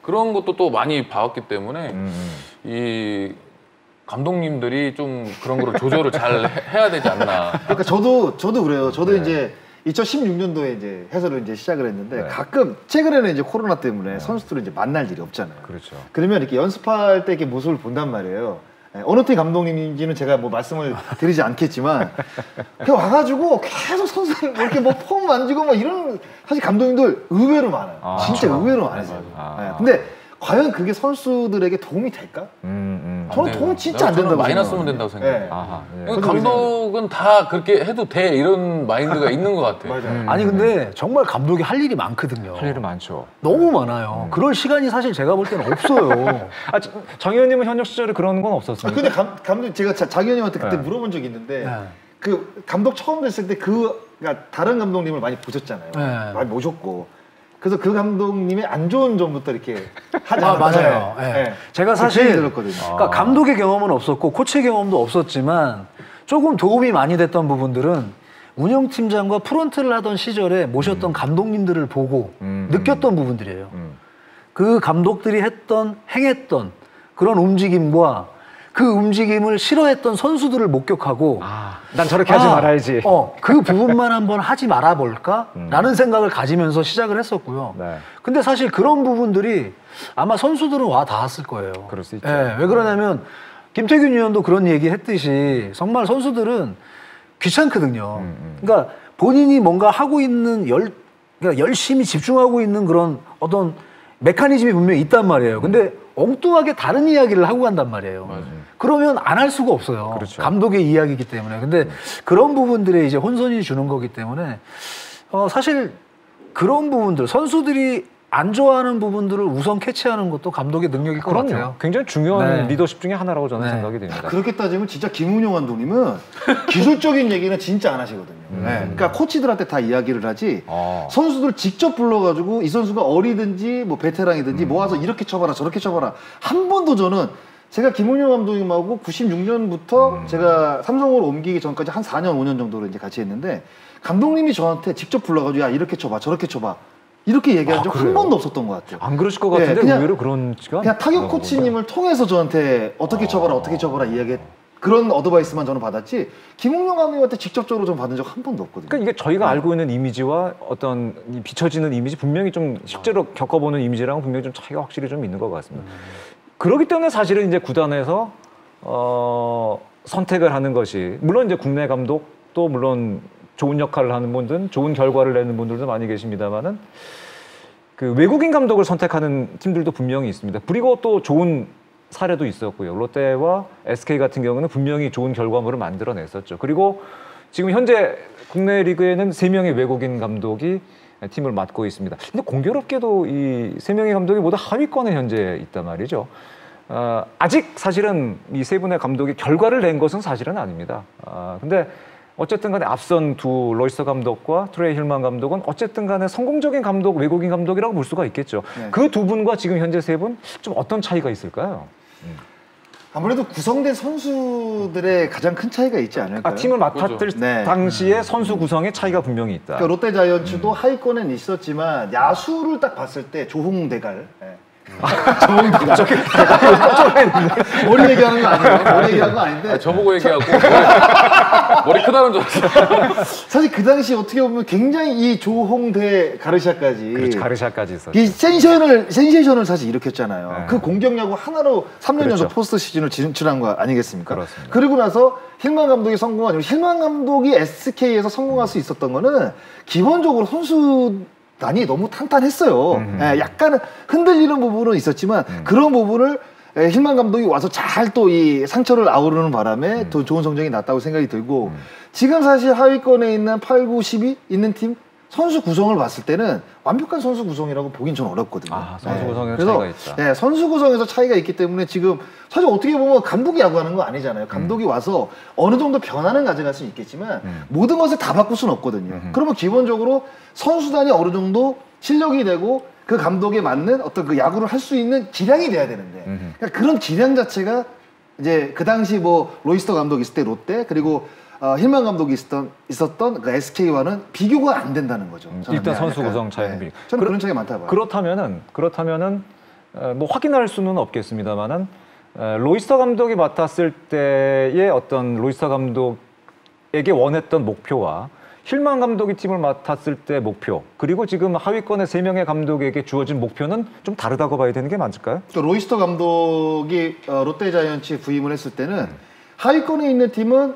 그런 것도 또 많이 봐왔기 때문에 이 감독님들이 좀 그런 거를 조절을 잘 해야 되지 않나. 그러니까 저도 그래요. 저도 이제 2016년도에 이제 해설을 이제 시작을 했는데 가끔 최근에는 이제 코로나 때문에 선수들을 이제 만날 일이 없잖아요. 그렇죠. 그러면 이렇게 연습할 때 이렇게 모습을 본단 말이에요. 어느 팀 감독님인지는 제가 뭐 말씀을 드리지 않겠지만 그 와가지고 계속 선수들 뭐 이렇게 뭐 폼 만지고 막 이런 사실 감독님들 의외로 많아요. 진짜 그렇죠. 의외로 많으세요. 근데 과연 그게 선수들에게 도움이 될까? 저는 도움 진짜 안 된다고 마이너스면 생각해요. 된다고 생각해요. 네. 아하, 예. 그러니까 감독은 다 그렇게 해도 돼 이런 마인드가 있는 것 같아요. 맞아요. 아니 근데 정말 감독이 할 일이 많거든요. 할 일이 많죠. 너무 많아요. 그럴 시간이 사실 제가 볼 때는 없어요. 아, 장 의원님은 현역 시절에 그런 건 없었습니까? 근데 감독 제가 장 의원님한테 그때 네. 물어본 적이 있는데 네. 그 감독 처음 됐을 때 그러니까 다른 감독님을 많이 보셨잖아요. 네. 많이 모셨고. 그래서 그 감독님의 안 좋은 점부터 이렇게 하잖아요. 맞아요. 네. 예. 네. 제가 그 사실 얘기 들었거든요. 그러니까 감독의 경험은 없었고 코치의 경험도 없었지만 조금 도움이 많이 됐던 부분들은 운영팀장과 프런트를 하던 시절에 모셨던 감독님들을 보고 느꼈던 부분들이에요. 그 감독들이 행했던 그런 움직임과 그 움직임을 싫어했던 선수들을 목격하고 난 저렇게 하지 말아야지. 그 부분만 한번 하지 말아볼까? 라는 생각을 가지면서 시작을 했었고요. 네. 근데 사실 그런 부분들이 아마 선수들은 와 닿았을 거예요. 그럴 수 있죠. 예, 왜 그러냐면 김태균 위원도 그런 얘기 했듯이 정말 선수들은 귀찮거든요. 그러니까 본인이 뭔가 하고 있는 그러니까 열심히 집중하고 있는 그런 어떤 메커니즘이 분명히 있단 말이에요. 근데 엉뚱하게 다른 이야기를 하고 간단 말이에요. 그러면 안 할 수가 없어요. 그렇죠. 감독의 이야기이기 때문에. 근데 그런 부분들에 이제 혼선이 주는 거기 때문에 사실 그런 부분들 선수들이 안 좋아하는 부분들을 우선 캐치하는 것도 감독의 능력일 것 그럼요. 같아요. 굉장히 중요한 네. 리더십 중에 하나라고 저는 네. 생각이 됩니다. 그렇게 따지면 진짜 김은용 감독님은 기술적인 얘기는 진짜 안 하시거든요. 네. 그러니까 코치들한테 다 이야기를 하지 선수들 직접 불러가지고 이 선수가 어리든지 뭐 베테랑이든지 모아서 이렇게 쳐봐라 저렇게 쳐봐라 한 번도 저는 제가 김은용 감독님하고 96년부터 제가 삼성으로 옮기기 전까지 한 4년 5년 정도를 이제 같이 했는데 감독님이 저한테 직접 불러가지고 야 이렇게 쳐봐 저렇게 쳐봐 이렇게 얘기한 적 한 그래요? 번도 없었던 것 같아요. 안 그러실 것 같은데 그냥- 의외로 그런 지가 그냥 타격 코치님을 통해서 저한테 어떻게 쳐봐라 어떻게 쳐봐라 이야기 그런 어드바이스만 저는 받았지 김웅룡 감독님한테 직접적으로 좀 받은 적 한 번도 없거든요. 그러니까 이게 저희가 알고 있는 이미지와 어떤 이 비춰지는 이미지 분명히 좀 실제로 겪어보는 이미지랑 분명히 좀 차이가 확실히 좀 있는 것 같습니다. 그렇기 때문에 사실은 이제 구단에서 선택을 하는 것이 물론 이제 국내 감독도 물론 좋은 역할을 하는 분들은 좋은 결과를 내는 분들도 많이 계십니다만은 그 외국인 감독을 선택하는 팀들도 분명히 있습니다. 그리고 또 좋은 사례도 있었고요. 롯데와 SK 같은 경우는 분명히 좋은 결과물을 만들어냈었죠. 그리고 지금 현재 국내 리그에는 3명의 외국인 감독이 팀을 맡고 있습니다. 근데 공교롭게도 이 3명의 감독이 모두 하위권에 현재 있단 말이죠. 아직 사실은 이 3분의 감독이 결과를 낸 것은 사실은 아닙니다. 근데 어쨌든 간에 앞선 두 로이스터 감독과 트레이 힐만 감독은 어쨌든 간에 성공적인 감독, 외국인 감독이라고 볼 수가 있겠죠. 네. 그 두 분과 지금 현재 3분 좀 어떤 차이가 있을까요? 아무래도 구성된 선수들의 가장 큰 차이가 있지 않을까요? 팀을 맡았을 그죠. 네. 당시에 선수 구성에 차이가 분명히 있다. 그러니까 롯데 자이언츠도 하위권엔 있었지만 야수를 딱 봤을 때 조홍대갈. 네. 머리 얘기하는 거 아니에요? 머리 얘기하는 거 아닌데 저보고 얘기하고 머리 크다는 줄 알았어. 사실 그 당시 어떻게 보면 굉장히 이 조홍대 가르샤까지 그렇죠. 가르샤까지 있었죠. 이 센세이션을 사실 일으켰잖아요. 네. 그 공격야구 하나로 3년 그렇죠. 연속 포스트 시즌을 진출한 거 아니겠습니까? 그렇습니다. 그리고 나서 힐만 감독이 성공한 이유, 힐만 감독이 SK에서 성공할 수 있었던 거는 기본적으로 선수단이 너무 탄탄했어요. 예, 약간 흔들리는 부분은 있었지만 그런 부분을 힐만 감독이 와서 잘 또 이 상처를 아우르는 바람에 더 좋은 성적이 났다고 생각이 들고 지금 사실 하위권에 있는 8, 9, 10이 있는 팀 선수 구성을 봤을 때는 완벽한 선수 구성이라고 보긴 좀 어렵거든요. 선수 구성에서 그래서, 차이가 있다. 네, 선수 구성에서 차이가 있기 때문에 지금 사실 어떻게 보면 감독이 야구하는 거 아니잖아요. 감독이 와서 어느 정도 변화는 가져갈 수는 있겠지만 모든 것을 다 바꿀 수는 없거든요. 그러면 기본적으로 선수단이 어느 정도 실력이 되고 그 감독에 맞는 어떤 그 야구를 할 수 있는 기량이 돼야 되는데 그러니까 그런 기량 자체가 이제 그 당시 뭐 로이스터 감독이 있을 때 롯데 그리고 힐만 감독이 있었던 그 SK와는 비교가 안 된다는 거죠. 저는. 일단 네, 선수 약간, 구성 차이는 네. 저는 그런 차이가 많다고 봐요. 그렇다면은 뭐 확인할 수는 없겠습니다만은 로이스터 감독이 맡았을 때의 어떤 로이스터 감독에게 원했던 목표와 힐만 감독이 팀을 맡았을 때 목표 그리고 지금 하위권의 3명의 감독에게 주어진 목표는 좀 다르다고 봐야 되는 게 맞을까요? 또 로이스터 감독이 롯데 자이언츠 부임을 했을 때는 하위권에 있는 팀을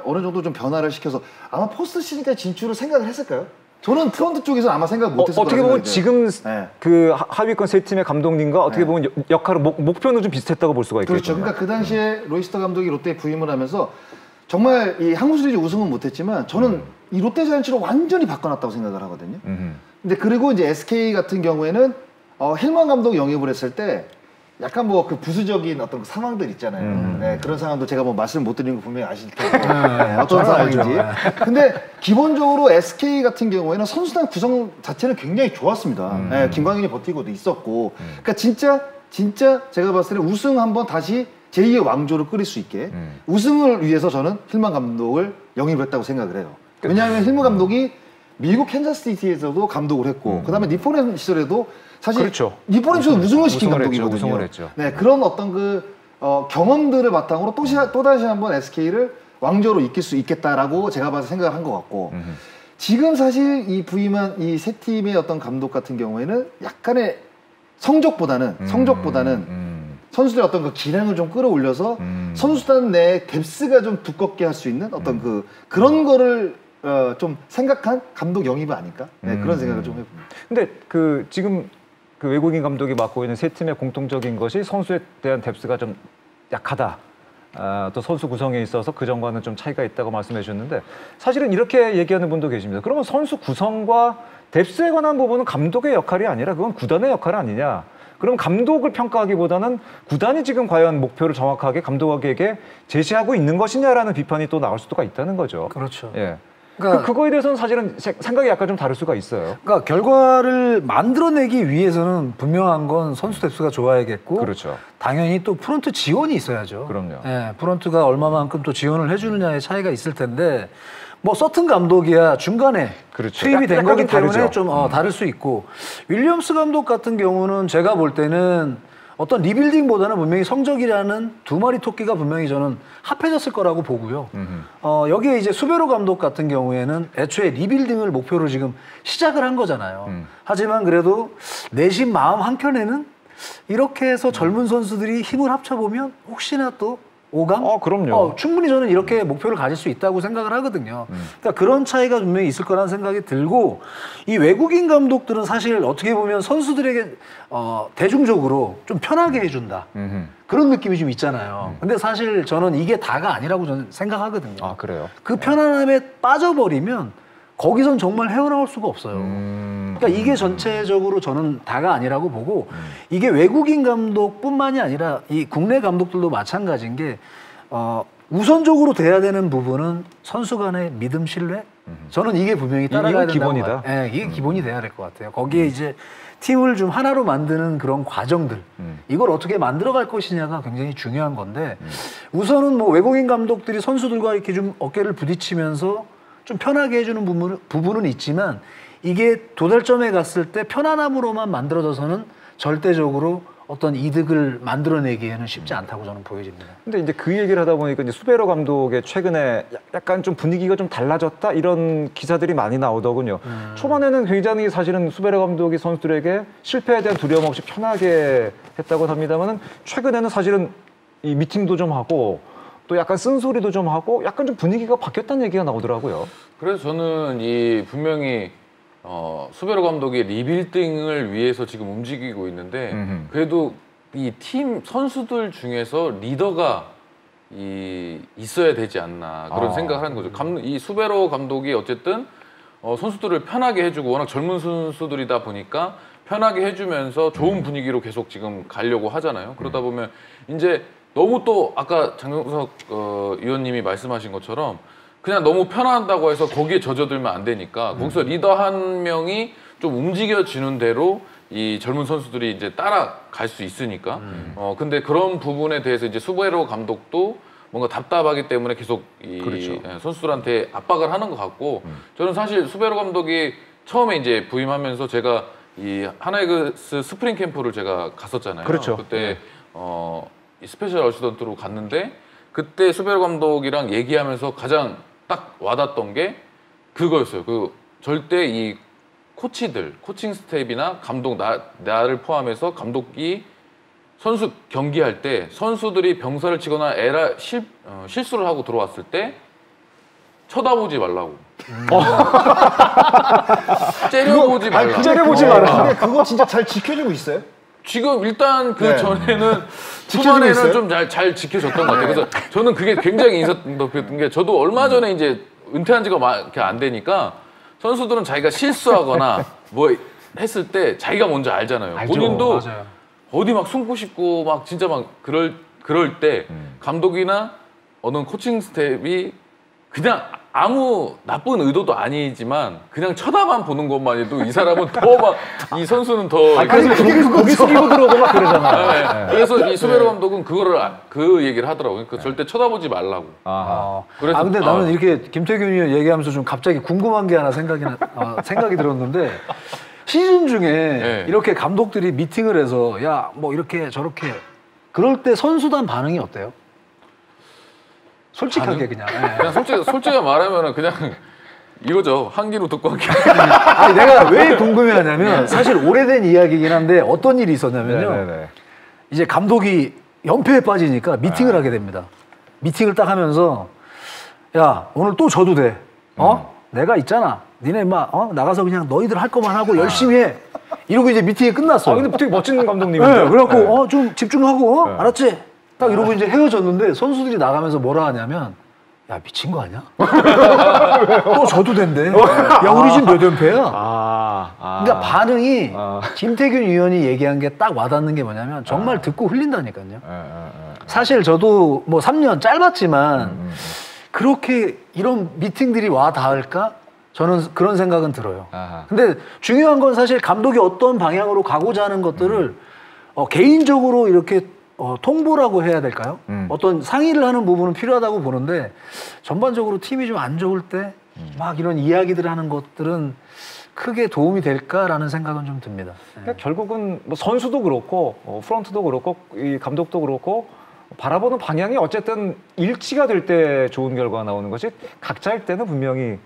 어느 정도 좀 변화를 시켜서 아마 포스트 시즌까지 진출을 생각을 했을까요? 저는 프런트 쪽에서 아마 생각 못했을 어떻게 보면 지금 네. 그 하위권 세 팀의 감독님과 어떻게 보면 역할은 목표는 좀 비슷했다고 볼 수가 있겠죠. 그렇죠. 그러니까 그 당시에 로이스터 감독이 롯데에 부임을 하면서 정말 이 한국 시리즈 우승은 못했지만 저는 이 롯데 자이언츠를 완전히 바꿔놨다고 생각을 하거든요. 근데 그리고 이제 SK 같은 경우에는 힐만 감독 영입을 했을 때 약간 뭐 그 부수적인 어떤 그 상황들 있잖아요. 네, 그런 상황도 제가 뭐 말씀 못 드리는 거 분명히 아실 텐데 어떤 상황인지. 근데 기본적으로 SK 같은 경우에는 선수단 구성 자체는 굉장히 좋았습니다. 네, 김광현이 버티고도 있었고. 그러니까 진짜 제가 봤을 때 우승 한번 다시 제2의 왕조를 끓일 수 있게 우승을 위해서 저는 힐만 감독을 영입을 했다고 생각을 해요. 왜냐하면 힐만 감독이 미국 캔자스시티에서도 감독을 했고 그다음에 니포넨 시절에도 사실 그렇죠. 니포넨에서 우승을 시킨 감독이거든요. 우승을 했죠. 네, 그런 어떤 그 경험들을 바탕으로 또다시 한번 SK를 왕조로 이끌 수 있겠다라고 제가 봐서 생각을 한 것 같고 지금 사실 이 부임한 이 세 팀의 어떤 감독 같은 경우에는 약간의 성적보다는 선수들의 어떤 그 기량을 좀 끌어올려서 선수단 내 뎁스가 좀 두껍게 할 수 있는 어떤 그런 거를 좀 생각한 감독 영입이 아닐까? 네, 그런 생각을 좀 해봅니다. 근데 그 지금 그 외국인 감독이 맡고 있는 세 팀의 공통적인 것이 선수에 대한 뎁스가 좀 약하다. 또 선수 구성에 있어서 그전과는 좀 차이가 있다고 말씀해 주셨는데 사실은 이렇게 얘기하는 분도 계십니다. 그러면 선수 구성과 뎁스에 관한 부분은 감독의 역할이 아니라 그건 구단의 역할 아니냐. 그럼 감독을 평가하기보다는 구단이 지금 과연 목표를 정확하게 감독에게 제시하고 있는 것이냐라는 비판이 또 나올 수가 있다는 거죠. 그렇죠. 예. 그러니까 그거에 대해서는 사실은 생각이 약간 좀 다를 수가 있어요. 그러니까 결과를 만들어내기 위해서는 분명한 건 선수 뎁스가 좋아야겠고 그렇죠. 당연히 또 프런트 지원이 있어야죠. 그럼요. 예, 프런트가 얼마만큼 또 지원을 해주느냐의 차이가 있을 텐데 뭐 서튼 감독이야 중간에 그렇죠. 투입이 된 거기 좀 때문에 다르죠. 좀 다를 수 있고 윌리엄스 감독 같은 경우는 제가 볼 때는 어떤 리빌딩보다는 분명히 성적이라는 두 마리 토끼가 분명히 저는 합해졌을 거라고 보고요. 여기에 이제 수베로 감독 같은 경우에는 애초에 리빌딩을 목표로 지금 시작을 한 거잖아요. 하지만 그래도 내심 마음 한켠에는 이렇게 해서 젊은 선수들이 힘을 합쳐보면 혹시나 또 5강? 그럼요. 충분히 저는 이렇게 목표를 가질 수 있다고 생각을 하거든요. 그러니까 그런 차이가 분명히 있을 거라는 생각이 들고 이 외국인 감독들은 사실 어떻게 보면 선수들에게 대중적으로 좀 편하게 해준다. 그런 느낌이 좀 있잖아요. 근데 사실 저는 이게 다가 아니라고 저는 생각하거든요. 아, 그래요? 그 편안함에 빠져버리면 거기선 정말 헤어나올 수가 없어요. 그러니까 이게 전체적으로 저는 다가 아니라고 보고 이게 외국인 감독뿐만이 아니라 이 국내 감독들도 마찬가지인 게 우선적으로 돼야 되는 부분은 선수 간의 믿음, 신뢰? 저는 이게 분명히 따라가야 된다고 기본이다. 네, 이게 기본이 돼야 될 것 같아요. 거기에 이제 팀을 좀 하나로 만드는 그런 과정들 이걸 어떻게 만들어갈 것이냐가 굉장히 중요한 건데 우선은 뭐 외국인 감독들이 선수들과 이렇게 좀 어깨를 부딪히면서 좀 편하게 해주는 부분은 있지만 이게 도달점에 갔을 때 편안함으로만 만들어져서는 절대적으로 어떤 이득을 만들어내기에는 쉽지 않다고 저는 보여집니다. 근데 이제 그 얘기를 하다 보니까 이제 수베로 감독의 최근에 약간 좀 분위기가 좀 달라졌다 이런 기사들이 많이 나오더군요. 초반에는 굉장히 사실은 수베로 감독이 선수들에게 실패에 대한 두려움 없이 편하게 했다고 합니다만은 최근에는 사실은 이 미팅도 좀 하고 또 약간 쓴소리도 좀 하고 약간 좀 분위기가 바뀌었다는 얘기가 나오더라고요. 그래서 저는 이 분명히 수베로 감독이 리빌딩을 위해서 지금 움직이고 있는데 그래도 이 팀 선수들 중에서 리더가 있어야 되지 않나 그런 생각을 하는 거죠. 이 수베로 감독이 어쨌든 선수들을 편하게 해주고 워낙 젊은 선수들이다 보니까 편하게 해주면서 좋은 분위기로 계속 지금 가려고 하잖아요. 그러다 보면 이제 너무 또 아까 장영석 위원님이 말씀하신 것처럼 그냥 너무 편하다고 해서 거기에 젖어들면 안 되니까 거기서 리더 한 명이 좀 움직여지는 대로 이 젊은 선수들이 이제 따라갈 수 있으니까 근데 그런 부분에 대해서 이제 수베로 감독도 뭔가 답답하기 때문에 계속 그렇죠. 선수들한테 압박을 하는 것 같고 저는 사실 수베로 감독이 처음에 이제 부임하면서 제가 이 하나이글스 스프링 캠프를 제가 갔었잖아요. 그렇죠. 그때 이 스페셜 어시던트로 갔는데 그때 수베로 감독이랑 얘기하면서 가장 딱 와닿았던 게 그거였어요. 그 절대 이 코치들, 코칭 스텝이나 감독 나를 포함해서 감독이 선수 경기할 때 선수들이 병사를 치거나 실수를 하고 들어왔을 때 쳐다보지 말라고. 째려보지 말라고. 째려보지 마라. 근데 그거 진짜 잘 지켜주고 있어요? 지금 일단 그 네. 전에는 지켜주고 초반에는 있어요? 좀 잘 지켜줬던 것 같아요. 그래서 저는 그게 굉장히 인상 깊었던 게 저도 얼마 전에 이제 은퇴한 지가 이렇게 안 되니까 선수들은 자기가 실수하거나 뭐 했을 때 자기가 먼저 알잖아요. 알죠. 본인도 맞아요. 어디 막 숨고 싶고 막 진짜 막 그럴 때 감독이나 어느 코칭 스텝이 그냥 아무 나쁜 의도도 아니지만 그냥 쳐다만 보는 것만 해도 이 사람은 더 막 이 선수는 더 그래서 고개 숙이고 들어오고 막 그러잖아요. 네. 그래서 이 수베로 감독은 그 얘기를 하더라고요. 그러니까 절대 쳐다보지 말라고. 아하. 그래서 근데 나는 이렇게 김태균 의원 얘기하면서 좀 갑자기 궁금한 게 하나 생각이 들었는데 시즌 중에 네. 이렇게 감독들이 미팅을 해서 야 뭐 이렇게 저렇게 그럴 때 선수단 반응이 어때요? 솔직하게 그냥. 예. 그냥 솔직히 말하면은 그냥 이거죠. 한 귀로 듣고 한 귀로. 아니 내가 왜 궁금해하냐면 사실 오래된 이야기이긴 한데 어떤 일이 있었냐면요. 네네네. 이제 감독이 연패에 빠지니까 미팅을 하게 됩니다. 미팅을 딱 하면서 야 오늘 또 져도 돼. 내가 있잖아. 니네 막 나가서 그냥 너희들 할 거만 하고 열심히 해. 이러고 이제 미팅이 끝났어. 근데 되게 멋진 감독님인데. 네, 그래갖고 좀 집중하고 알았지? 딱 이러고 이제 헤어졌는데 선수들이 나가면서 뭐라 하냐면 야 미친 거 아니야? 또 져도 된대. 야 우리 지금 몇 연패야? 그러니까 반응이 김태균 위원이 얘기한 게 딱 와닿는 게 뭐냐면 정말 듣고 흘린다니까요. 사실 저도 뭐 3년 짧았지만 그렇게 이런 미팅들이 와 닿을까? 저는 그런 생각은 들어요. 근데 중요한 건 사실 감독이 어떤 방향으로 가고자 하는 것들을 개인적으로 이렇게 통보라고 해야 될까요? 어떤 상의를 하는 부분은 필요하다고 보는데 전반적으로 팀이 좀 안 좋을 때 막 이런 이야기들 하는 것들은 크게 도움이 될까라는 생각은 좀 듭니다. 그러니까 결국은 뭐 선수도 그렇고 프런트도 그렇고 이 감독도 그렇고 바라보는 방향이 어쨌든 일치가 될 때 좋은 결과가 나오는 것이 각자일 때는 분명히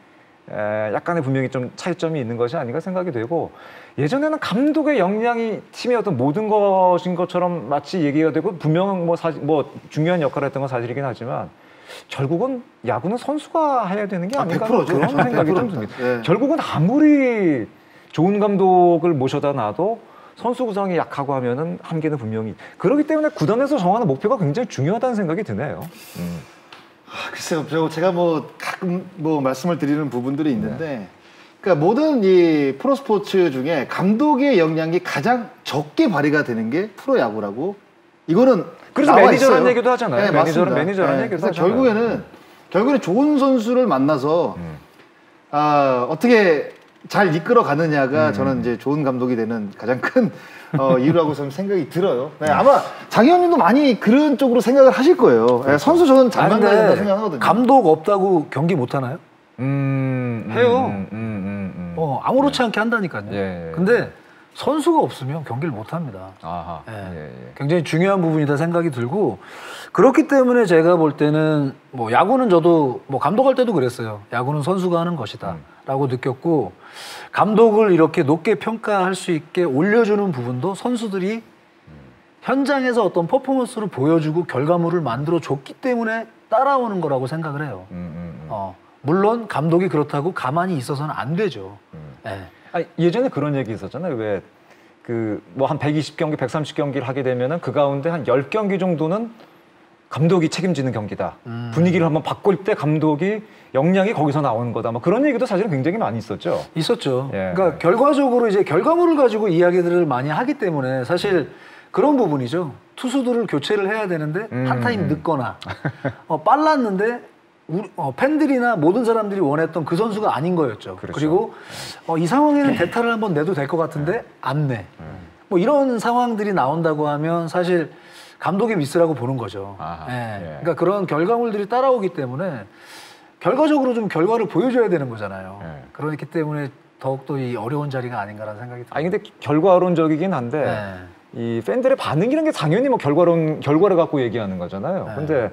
약간의 분명히 좀 차이점이 있는 것이 아닌가 생각이 되고 예전에는 감독의 역량이 팀의 어떤 모든 것인 것처럼 마치 얘기가 되고 분명 뭐 중요한 역할을 했던 건 사실이긴 하지만 결국은 야구는 선수가 해야 되는 게 아닌가 100%죠. 그런 생각이 좀 100%. 듭니다. 예. 결국은 아무리 좋은 감독을 모셔다 놔도 선수 구성이 약하고 하면은 한계는 분명히 그렇기 때문에 구단에서 정하는 목표가 굉장히 중요하다는 생각이 드네요. 글쎄요, 제가 뭐 가끔 뭐 말씀을 드리는 부분들이 있는데, 그러니까 모든 이 프로스포츠 중에 감독의 역량이 가장 적게 발휘가 되는 게 프로야구라고. 이거는 그래서 나와 매니저라는 있어요. 얘기도 하잖아요. 네, 매니저라는 맞습니다. 얘기도 그래서 하잖아요. 결국에는 좋은 선수를 만나서 어떻게 잘 이끌어 가느냐가 저는 이제 좋은 감독이 되는 가장 큰 이유라고 저는 생각이 들어요. 네, 아마 장 의원님도 많이 그런 쪽으로 생각을 하실 거예요. 네, 선수 저는 잘 만나야 된다 생각하거든요. 감독 없다고 경기 못 하나요? 해요. 아무렇지 않게 한다니까요. 예. 근데 선수가 없으면 경기를 못 합니다. 아하. 예. 굉장히 중요한 부분이다 생각이 들고 그렇기 때문에 제가 볼 때는 뭐 야구는 저도 뭐 감독할 때도 그랬어요. 야구는 선수가 하는 것이다라고 느꼈고 감독을 이렇게 높게 평가할 수 있게 올려주는 부분도 선수들이 현장에서 어떤 퍼포먼스를 보여주고 결과물을 만들어 줬기 때문에 따라오는 거라고 생각을 해요. 물론 감독이 그렇다고 가만히 있어서는 안 되죠. 예. 예전에 그런 얘기 있었잖아요. 왜 그 뭐 한 120경기, 130경기를 하게 되면은 그 가운데 한 10경기 정도는 감독이 책임지는 경기다. 분위기를 한번 바꿀 때 감독이 역량이 거기서 나오는 거다. 뭐 그런 얘기도 사실은 굉장히 많이 있었죠. 있었죠. 예. 그러니까 결과적으로 이제 결과물을 가지고 이야기들을 많이 하기 때문에 사실 그런 부분이죠. 투수들을 교체를 해야 되는데 한 타임 늦거나 빨랐는데 팬들이나 모든 사람들이 원했던 그 선수가 아닌 거였죠. 그렇죠. 그리고 이 상황에는 대타를 한번 내도 될 것 같은데 안 내. 뭐 이런 상황들이 나온다고 하면 사실 감독의 미스라고 보는 거죠. 예. 그러니까 그런 결과물들이 따라오기 때문에 결과적으로 좀 결과를 보여줘야 되는 거잖아요. 그렇기 때문에 더욱더 이 어려운 자리가 아닌가라는 생각이 듭니다. 근데 결과론적이긴 한데 이 팬들의 반응이라는 게 당연히 뭐 결과를 갖고 얘기하는 거잖아요. 근데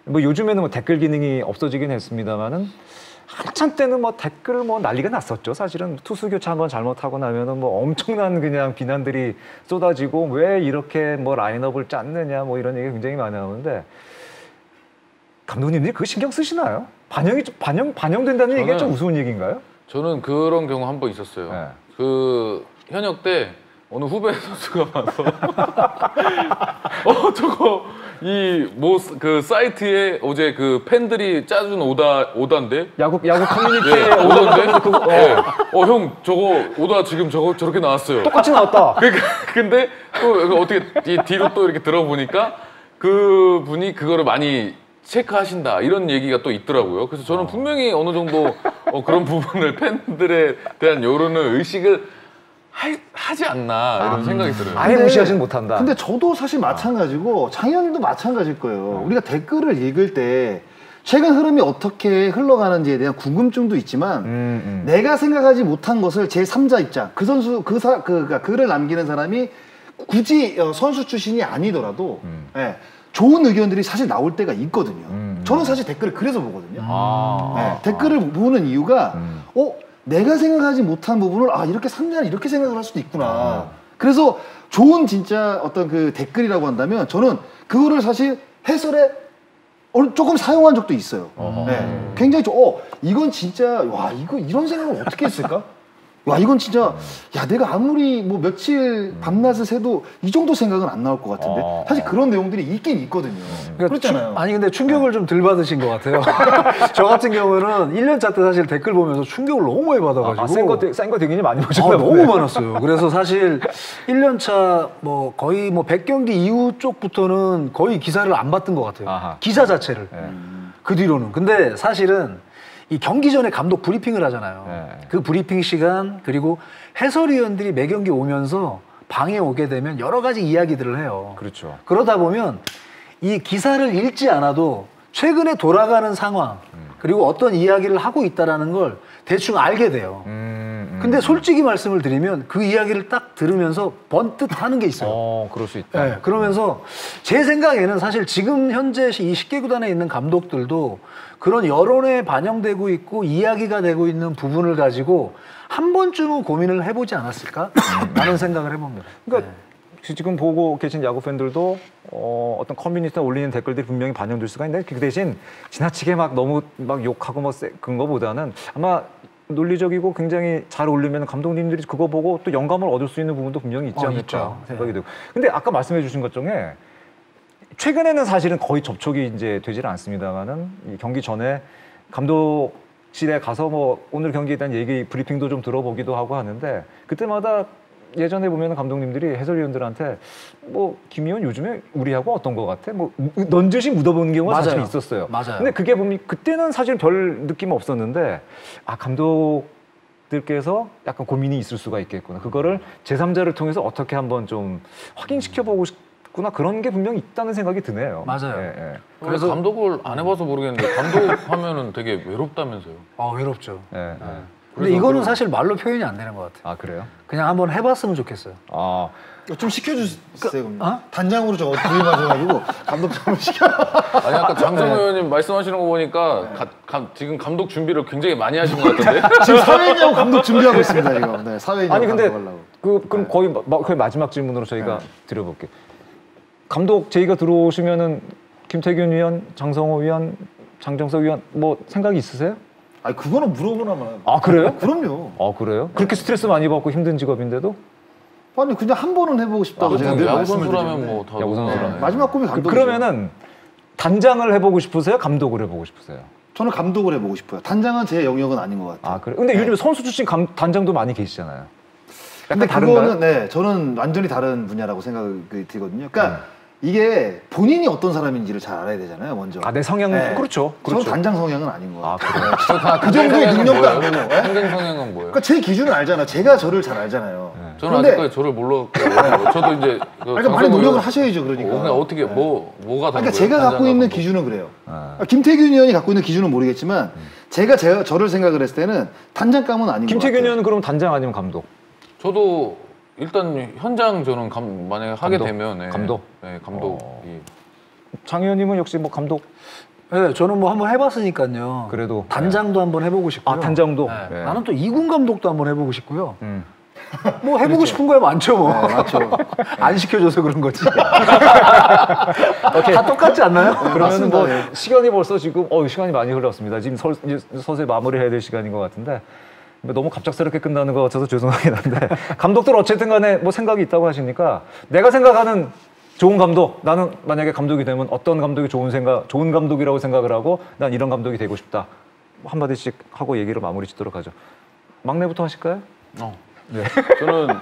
뭐 요즘에는 뭐 댓글 기능이 없어지긴 했습니다만은 한참 때는 뭐 댓글 뭐 난리가 났었죠. 사실은 투수 교체 한번 잘못하고 나면은 뭐 엄청난 그냥 비난들이 쏟아지고 왜 이렇게 뭐 라인업을 짰느냐 뭐 이런 얘기 굉장히 많이 나오는데 감독님들이 그거 신경 쓰시나요? 반영된다는 얘기가 좀 저는- 우스운 얘기인가요? 저는 그런 경우 한 번 있었어요. 네. 그 현역 때 어느 후배 선수가 와서 저거 그 사이트에 어제 그 팬들이 짜준 오다인데 야구 커뮤니티에 네, 오던데 네. 형 저거 오다 지금 저렇게 나왔어요. 똑같이 나왔다. 근데 또 어떻게 뒤로 또 이렇게 들어보니까 그 분이 그거를 많이 체크하신다 이런 얘기가 또 있더라고요. 그래서 저는 분명히 어느 정도 그런 부분을 팬들에 대한 여론을 의식을 하지 않나 이런 생각이 들어요. 아예 무시하지는 못한다. 근데 저도 사실 마찬가지고 장현님도 마찬가지일 거예요. 우리가 댓글을 읽을 때 최근 흐름이 어떻게 흘러가는지에 대한 궁금증도 있지만 내가 생각하지 못한 것을 제3자 입장, 그 선수 그러니까 글을 남기는 사람이 굳이 선수 출신이 아니더라도 예, 좋은 의견들이 사실 나올 때가 있거든요. 저는 사실 댓글을 그래서 보거든요. 댓글을 보는 이유가 내가 생각하지 못한 부분을 이렇게 상대는 이렇게 생각을 할 수도 있구나. 그래서 좋은 진짜 어떤 그 댓글이라고 한다면 저는 그거를 사실 해설에 조금 사용한 적도 있어요. 네. 굉장히 이건 진짜 이거 이런 생각을 어떻게 했을까? 이건 진짜 내가 아무리 뭐 며칠 밤낮을 새도 이 정도 생각은 안 나올 것 같은데 사실 그런 내용들이 있긴 있거든요. 그렇잖아요. 아니 근데 충격을 좀 덜 받으신 것 같아요. 저 같은 경우는 1년차 때 사실 댓글 보면서 충격을 너무 많이 받아가지고 센 거 되게 많이 보셨나 너무 많았어요. 그래서 사실 1년차 거의 100경기 이후 쪽부터는 거의 기사를 안 봤던 것 같아요. 기사 자체를. 그 뒤로는. 근데 사실은 이 경기 전에 감독 브리핑을 하잖아요. 그 브리핑 시간 그리고 해설위원들이 매 경기 오면서 방에 오게 되면 여러 가지 이야기들을 해요. 그렇죠. 그러다 보면 이 기사를 읽지 않아도 최근에 돌아가는 상황 그리고 어떤 이야기를 하고 있다는 걸 대충 알게 돼요. 근데 솔직히 말씀을 드리면 그 이야기를 딱 들으면서 번뜩 하는 게 있어요. 그럴 수 있다. 네, 그러면서 제 생각에는 사실 지금 현재 이 10개 구단에 있는 감독들도 그런 여론에 반영되고 있고 이야기가 되고 있는 부분을 가지고 한 번쯤은 고민을 해보지 않았을까? 라는 생각을 해봅니다. 그러니까 지금 보고 계신 야구 팬들도 어떤 커뮤니티에 올리는 댓글들이 분명히 반영될 수가 있는데 그 대신 지나치게 너무 욕하고 그런 거보다는 아마 논리적이고 굉장히 잘 어울리면 감독님들이 그거 보고 또 영감을 얻을 수 있는 부분도 분명히 있지 않을까 있죠. 생각이 들고. 근데 아까 말씀해 주신 것 중에 최근에는 사실은 거의 접촉이 이제 되질 않습니다만은 이 경기 전에 감독실에 가서 오늘 경기에 대한 얘기 브리핑도 좀 들어보기도 하고 하는데 그때마다 예전에 보면 감독님들이 해설위원들한테 김희원 요즘에 우리하고 어떤 것 같아? 넌지시 묻어보는 경우가 사실 있었어요. 맞아요. 근데 그게 보면 그때는 사실 별 느낌 없었는데 감독들께서 약간 고민이 있을 수가 있겠구나. 그거를 제3자를 통해서 어떻게 한번 좀 확인시켜보고 싶구나. 그런 게 분명히 있다는 생각이 드네요. 맞아요. 그래서 감독을 안 해봐서 모르겠는데 감독하면은 되게 외롭다면서요. 외롭죠. 근데 그래서 이거는 사실 말로 표현이 안 되는 것 같아요. 그래요? 그냥 한번 해봤으면 좋겠어요. 좀 시켜주세요. 단장으로 저 부임하셔가지고 감독 좀 시켜. 아니 아까 장성호 의원님 말씀하시는 거 보니까 지금 감독 준비를 굉장히 많이 하신 것 같은데. 지금 사회인야구 감독 준비하고 있습니다 지금. 네, 사회인야구 근데 감독하려고. 그럼 거의 마지막 질문으로 저희가 드려볼게요. 감독 제의가 들어오시면은 김태균 위원, 장성호 위원, 장정석 위원 생각이 있으세요? 그거는 물어보나만. 그래요? 그럼요. 그래요? 그렇게 스트레스 많이 받고 힘든 직업인데도? 아니 그냥 한 번은 해보고 싶다고 제가 늘 야구 말씀을 선수라면 드리는데. 다 야구 선수라면. 마지막 꿈이 감독이죠. 그러면은 단장을 해보고 싶으세요? 감독을 해보고 싶으세요? 저는 감독을 해보고 싶어요. 단장은 제 영역은 아닌 것 같아요. 그래? 근데 요즘 선수 출신 단장도 많이 계시잖아요. 근데 다른가요? 그거는 저는 완전히 다른 분야라고 생각이 들거든요. 그러니까 이게 본인이 어떤 사람인지를 잘 알아야 되잖아요, 먼저. 내 성향 그렇죠. 저는 단장 성향은 아닌 것 같아요. 그래요? 그 정도의 능력도 아니고. 행정 성향은 뭐예요? 그러니까 제 기준을 알잖아. 제가 저를 잘 알잖아요. 저는 아직까지 저를 몰랐고 저도 이제 그러니까 많이 노력을 하셔야죠, 그러니까. 그냥 어떻게 뭐가 다른 그러니까 제가 갖고 있는 기준은 그래요. 김태균 의원이 갖고 있는 기준은 모르겠지만 제가 저를 생각을 했을 때는 단장감은 아닌 것 같아요. 김태균 의원은 그럼 단장 아니면 감독? 저도 일단 현장 저는 만약에 하게 되면 감독? 네, 감독이. 장 의원님은 역시 감독? 네, 저는 한번 해봤으니까요. 그래도 단장도 한번 해보고 싶고요. 단장도? 나는 또 2군 감독도 한번 해보고 싶고요. 뭐 해보고 싶은 거야 많죠 뭐. 네, 맞죠. 안 시켜줘서 그런 거지. 다 똑같지 않나요? 그러면 뭐 네. 시간이 벌써 지금 시간이 많이 흘렀습니다. 지금 이제 서서히 마무리해야 될 시간인 것 같은데 너무 갑작스럽게 끝나는 것 같아서 죄송하긴 한데 감독들 어쨌든 간에 뭐 생각이 있다고 하시니까 내가 생각하는 좋은 감독, 나는 만약에 감독이 되면 어떤 감독이 좋은 감독이라고 생각을 하고 난 이런 감독이 되고 싶다. 한마디씩 하고 얘기를 마무리 짓도록 하죠. 막내부터 하실까요? 네. 저는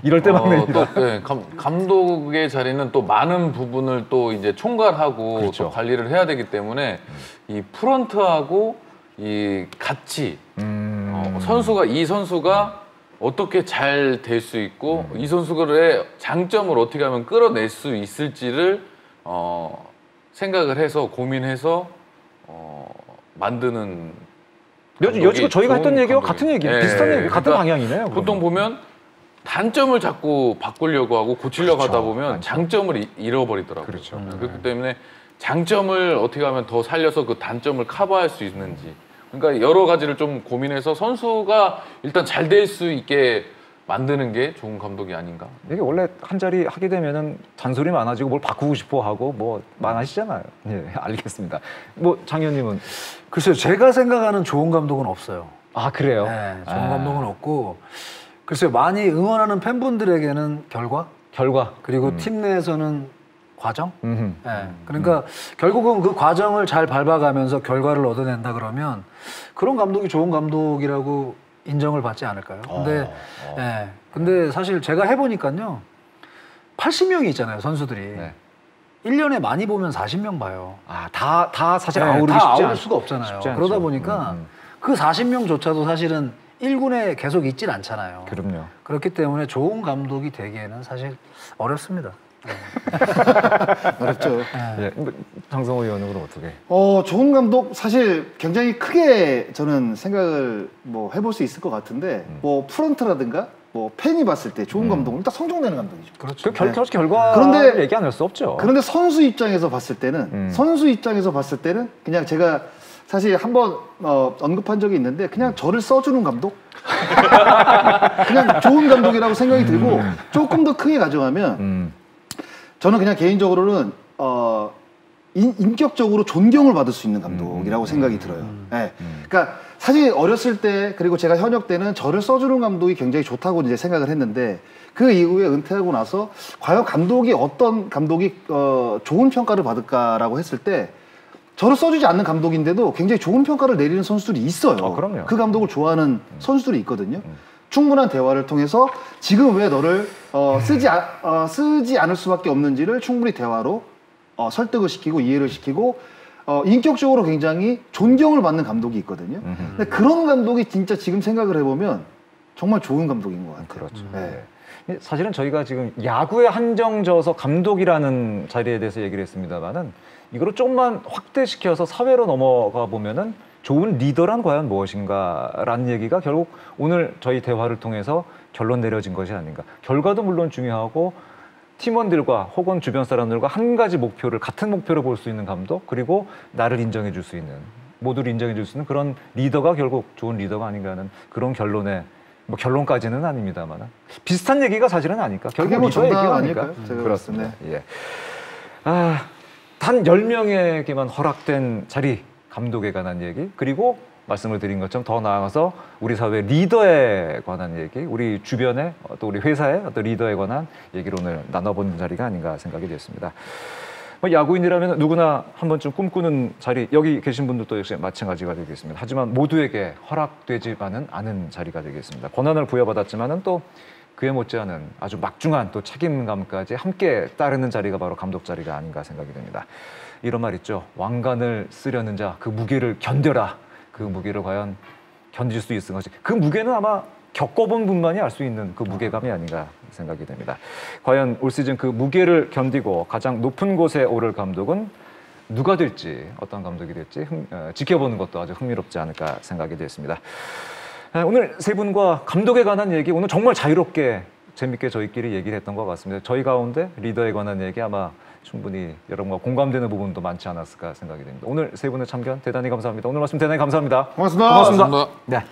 이럴 때 막내입니다. 또, 네, 감독의 자리는 또 많은 부분을 또 이제 총괄하고 그렇죠. 또 관리를 해야 되기 때문에 이 프런트하고 이 같이 이 선수가 어떻게 잘 될 수 있고 이 선수의 장점을 어떻게 하면 끌어낼 수 있을지를 생각을 해서 고민해서 만드는 여지껏 저희가 했던 얘기와 감독이. 같은 얘기, 예, 비슷한 얘기, 같은 그러니까 방향이네요. 보통 보면 단점을 자꾸 바꾸려고 하고 고치려고 그렇죠. 하다 보면 많죠. 장점을 잃어버리더라고요. 그렇죠. 그렇기 때문에 장점을 어떻게 하면 더 살려서 그 단점을 커버할 수 있는지, 그러니까 여러 가지를 좀 고민해서 선수가 일단 잘 될 수 있게 만드는 게 좋은 감독이 아닌가. 이게 원래 한 자리 하게 되면은 잔소리 많아지고 뭘 바꾸고 싶어 하고 뭐 많아지잖아요. 예, 알겠습니다. 뭐 장 의원님은 글쎄요, 제가 생각하는 좋은 감독은 없어요. 아 그래요? 네, 좋은 감독은 없고, 글쎄요, 많이 응원하는 팬분들에게는 결과 그리고 팀 내에서는 과정. 그러니까 결국은 그 과정을 잘 밟아가면서 결과를 얻어낸다 그러면 그런 감독이 좋은 감독이라고 인정을 받지 않을까요? 근데 사실 제가 해보니까요, 80명이 있잖아요, 선수들이. 네. 1년에 많이 보면 40명 봐요. 다 사실 네, 아우르기 다 쉽지 아울 수가 없잖아요. 쉽지 않죠. 그러다 보니까 그 40명조차도 사실은 1군에 계속 있질 않잖아요. 그럼요. 그렇기 때문에 좋은 감독이 되기에는 사실 어렵습니다. 어렵죠. 예, 장성호 의원은 그럼 어떻게? 좋은 감독 사실 굉장히 크게 저는 생각을 뭐 해볼 수 있을 것 같은데 뭐 프런트라든가 뭐 팬이 봤을 때 좋은 감독은 일단 성적내는 감독이죠. 그렇죠. 결과를 그런데- 얘기 안 할 수 없죠. 그런데 선수 입장에서 봤을 때는 그냥 제가 사실 한번 언급한 적이 있는데 그냥 저를 써주는 감독, 그냥 좋은 감독이라고 생각이 들고 조금 더 크게 가져가면 저는 그냥 개인적으로는 인격적으로 존경을 받을 수 있는 감독이라고 생각이 들어요. 네. 그러니까 사실 어렸을 때 그리고 제가 현역 때는 저를 써주는 감독이 굉장히 좋다고 이제 생각을 했는데 그 이후에 은퇴하고 나서 과연 어떤 감독이 좋은 평가를 받을까라고 했을 때 저를 써주지 않는 감독인데도 굉장히 좋은 평가를 내리는 선수들이 있어요. 그럼요. 그 감독을 좋아하는 선수들이 있거든요. 충분한 대화를 통해서 지금 왜 너를 쓰지 않을 수밖에 없는지를 충분히 대화로 설득을 시키고 이해를 시키고 인격적으로 굉장히 존경을 받는 감독이 있거든요. 근데 그런 감독이 진짜 지금 생각을 해보면 정말 좋은 감독인 것 같아요. 그렇죠. 네. 사실은 저희가 지금 야구에 한정져서 감독이라는 자리에 대해서 얘기를 했습니다만은 이거를 조금만 확대시켜서 사회로 넘어가 보면은 좋은 리더란 과연 무엇인가라는 얘기가 결국 오늘 저희 대화를 통해서 결론 내려진 것이 아닌가. 결과도 물론 중요하고 팀원들과 혹은 주변 사람들과 한 가지 같은 목표를 볼 수 있는 감독, 그리고 나를 인정해 줄 수 있는, 모두를 인정해 줄 수 있는 그런 리더가 결국 좋은 리더가 아닌가 하는 그런 결론에, 뭐 결론까지는 아닙니다만 비슷한 얘기가 사실은 아닐까. 그게 결국 뭐 리더의 정답 얘기가 아닐까요? 아닐까. 제가 그렇습니다. 봤을 예. 단 10명에게만 허락된 자리, 감독에 관한 얘기, 그리고 말씀을 드린 것처럼 더 나아가서 우리 사회 리더에 관한 얘기, 우리 주변에 또 우리 회사의 어떤 리더에 관한 얘기를 오늘 나눠보는 자리가 아닌가 생각이 됐습니다. 뭐 야구인이라면 누구나 한 번쯤 꿈꾸는 자리, 여기 계신 분들도 역시 마찬가지가 되겠습니다. 하지만 모두에게 허락되지만은 않은 자리가 되겠습니다. 권한을 부여받았지만은 또 그에 못지않은 아주 막중한 또 책임감까지 함께 따르는 자리가 바로 감독 자리가 아닌가 생각이 됩니다. 이런 말 있죠. 왕관을 쓰려는 자, 그 무게를 견뎌라. 그 무게를 과연 견딜 수 있을 것이. 그 무게는 아마 겪어본 분만이 알 수 있는 그 무게감이 아닌가 생각이 됩니다. 과연 올 시즌 그 무게를 견디고 가장 높은 곳에 오를 감독은 누가 될지, 어떤 감독이 될지 지켜보는 것도 아주 흥미롭지 않을까 생각이 됐습니다. 오늘 세 분과 감독에 관한 얘기, 오늘 정말 자유롭게 재밌게 저희끼리 얘기를 했던 것 같습니다. 저희 가운데 리더에 관한 얘기 아마 충분히 여러분과 공감되는 부분도 많지 않았을까 생각이 됩니다. 오늘 세 분의 참견 대단히 감사합니다. 오늘 말씀 대단히 감사합니다. 고맙습니다. 고맙습니다. 고맙습니다. 네.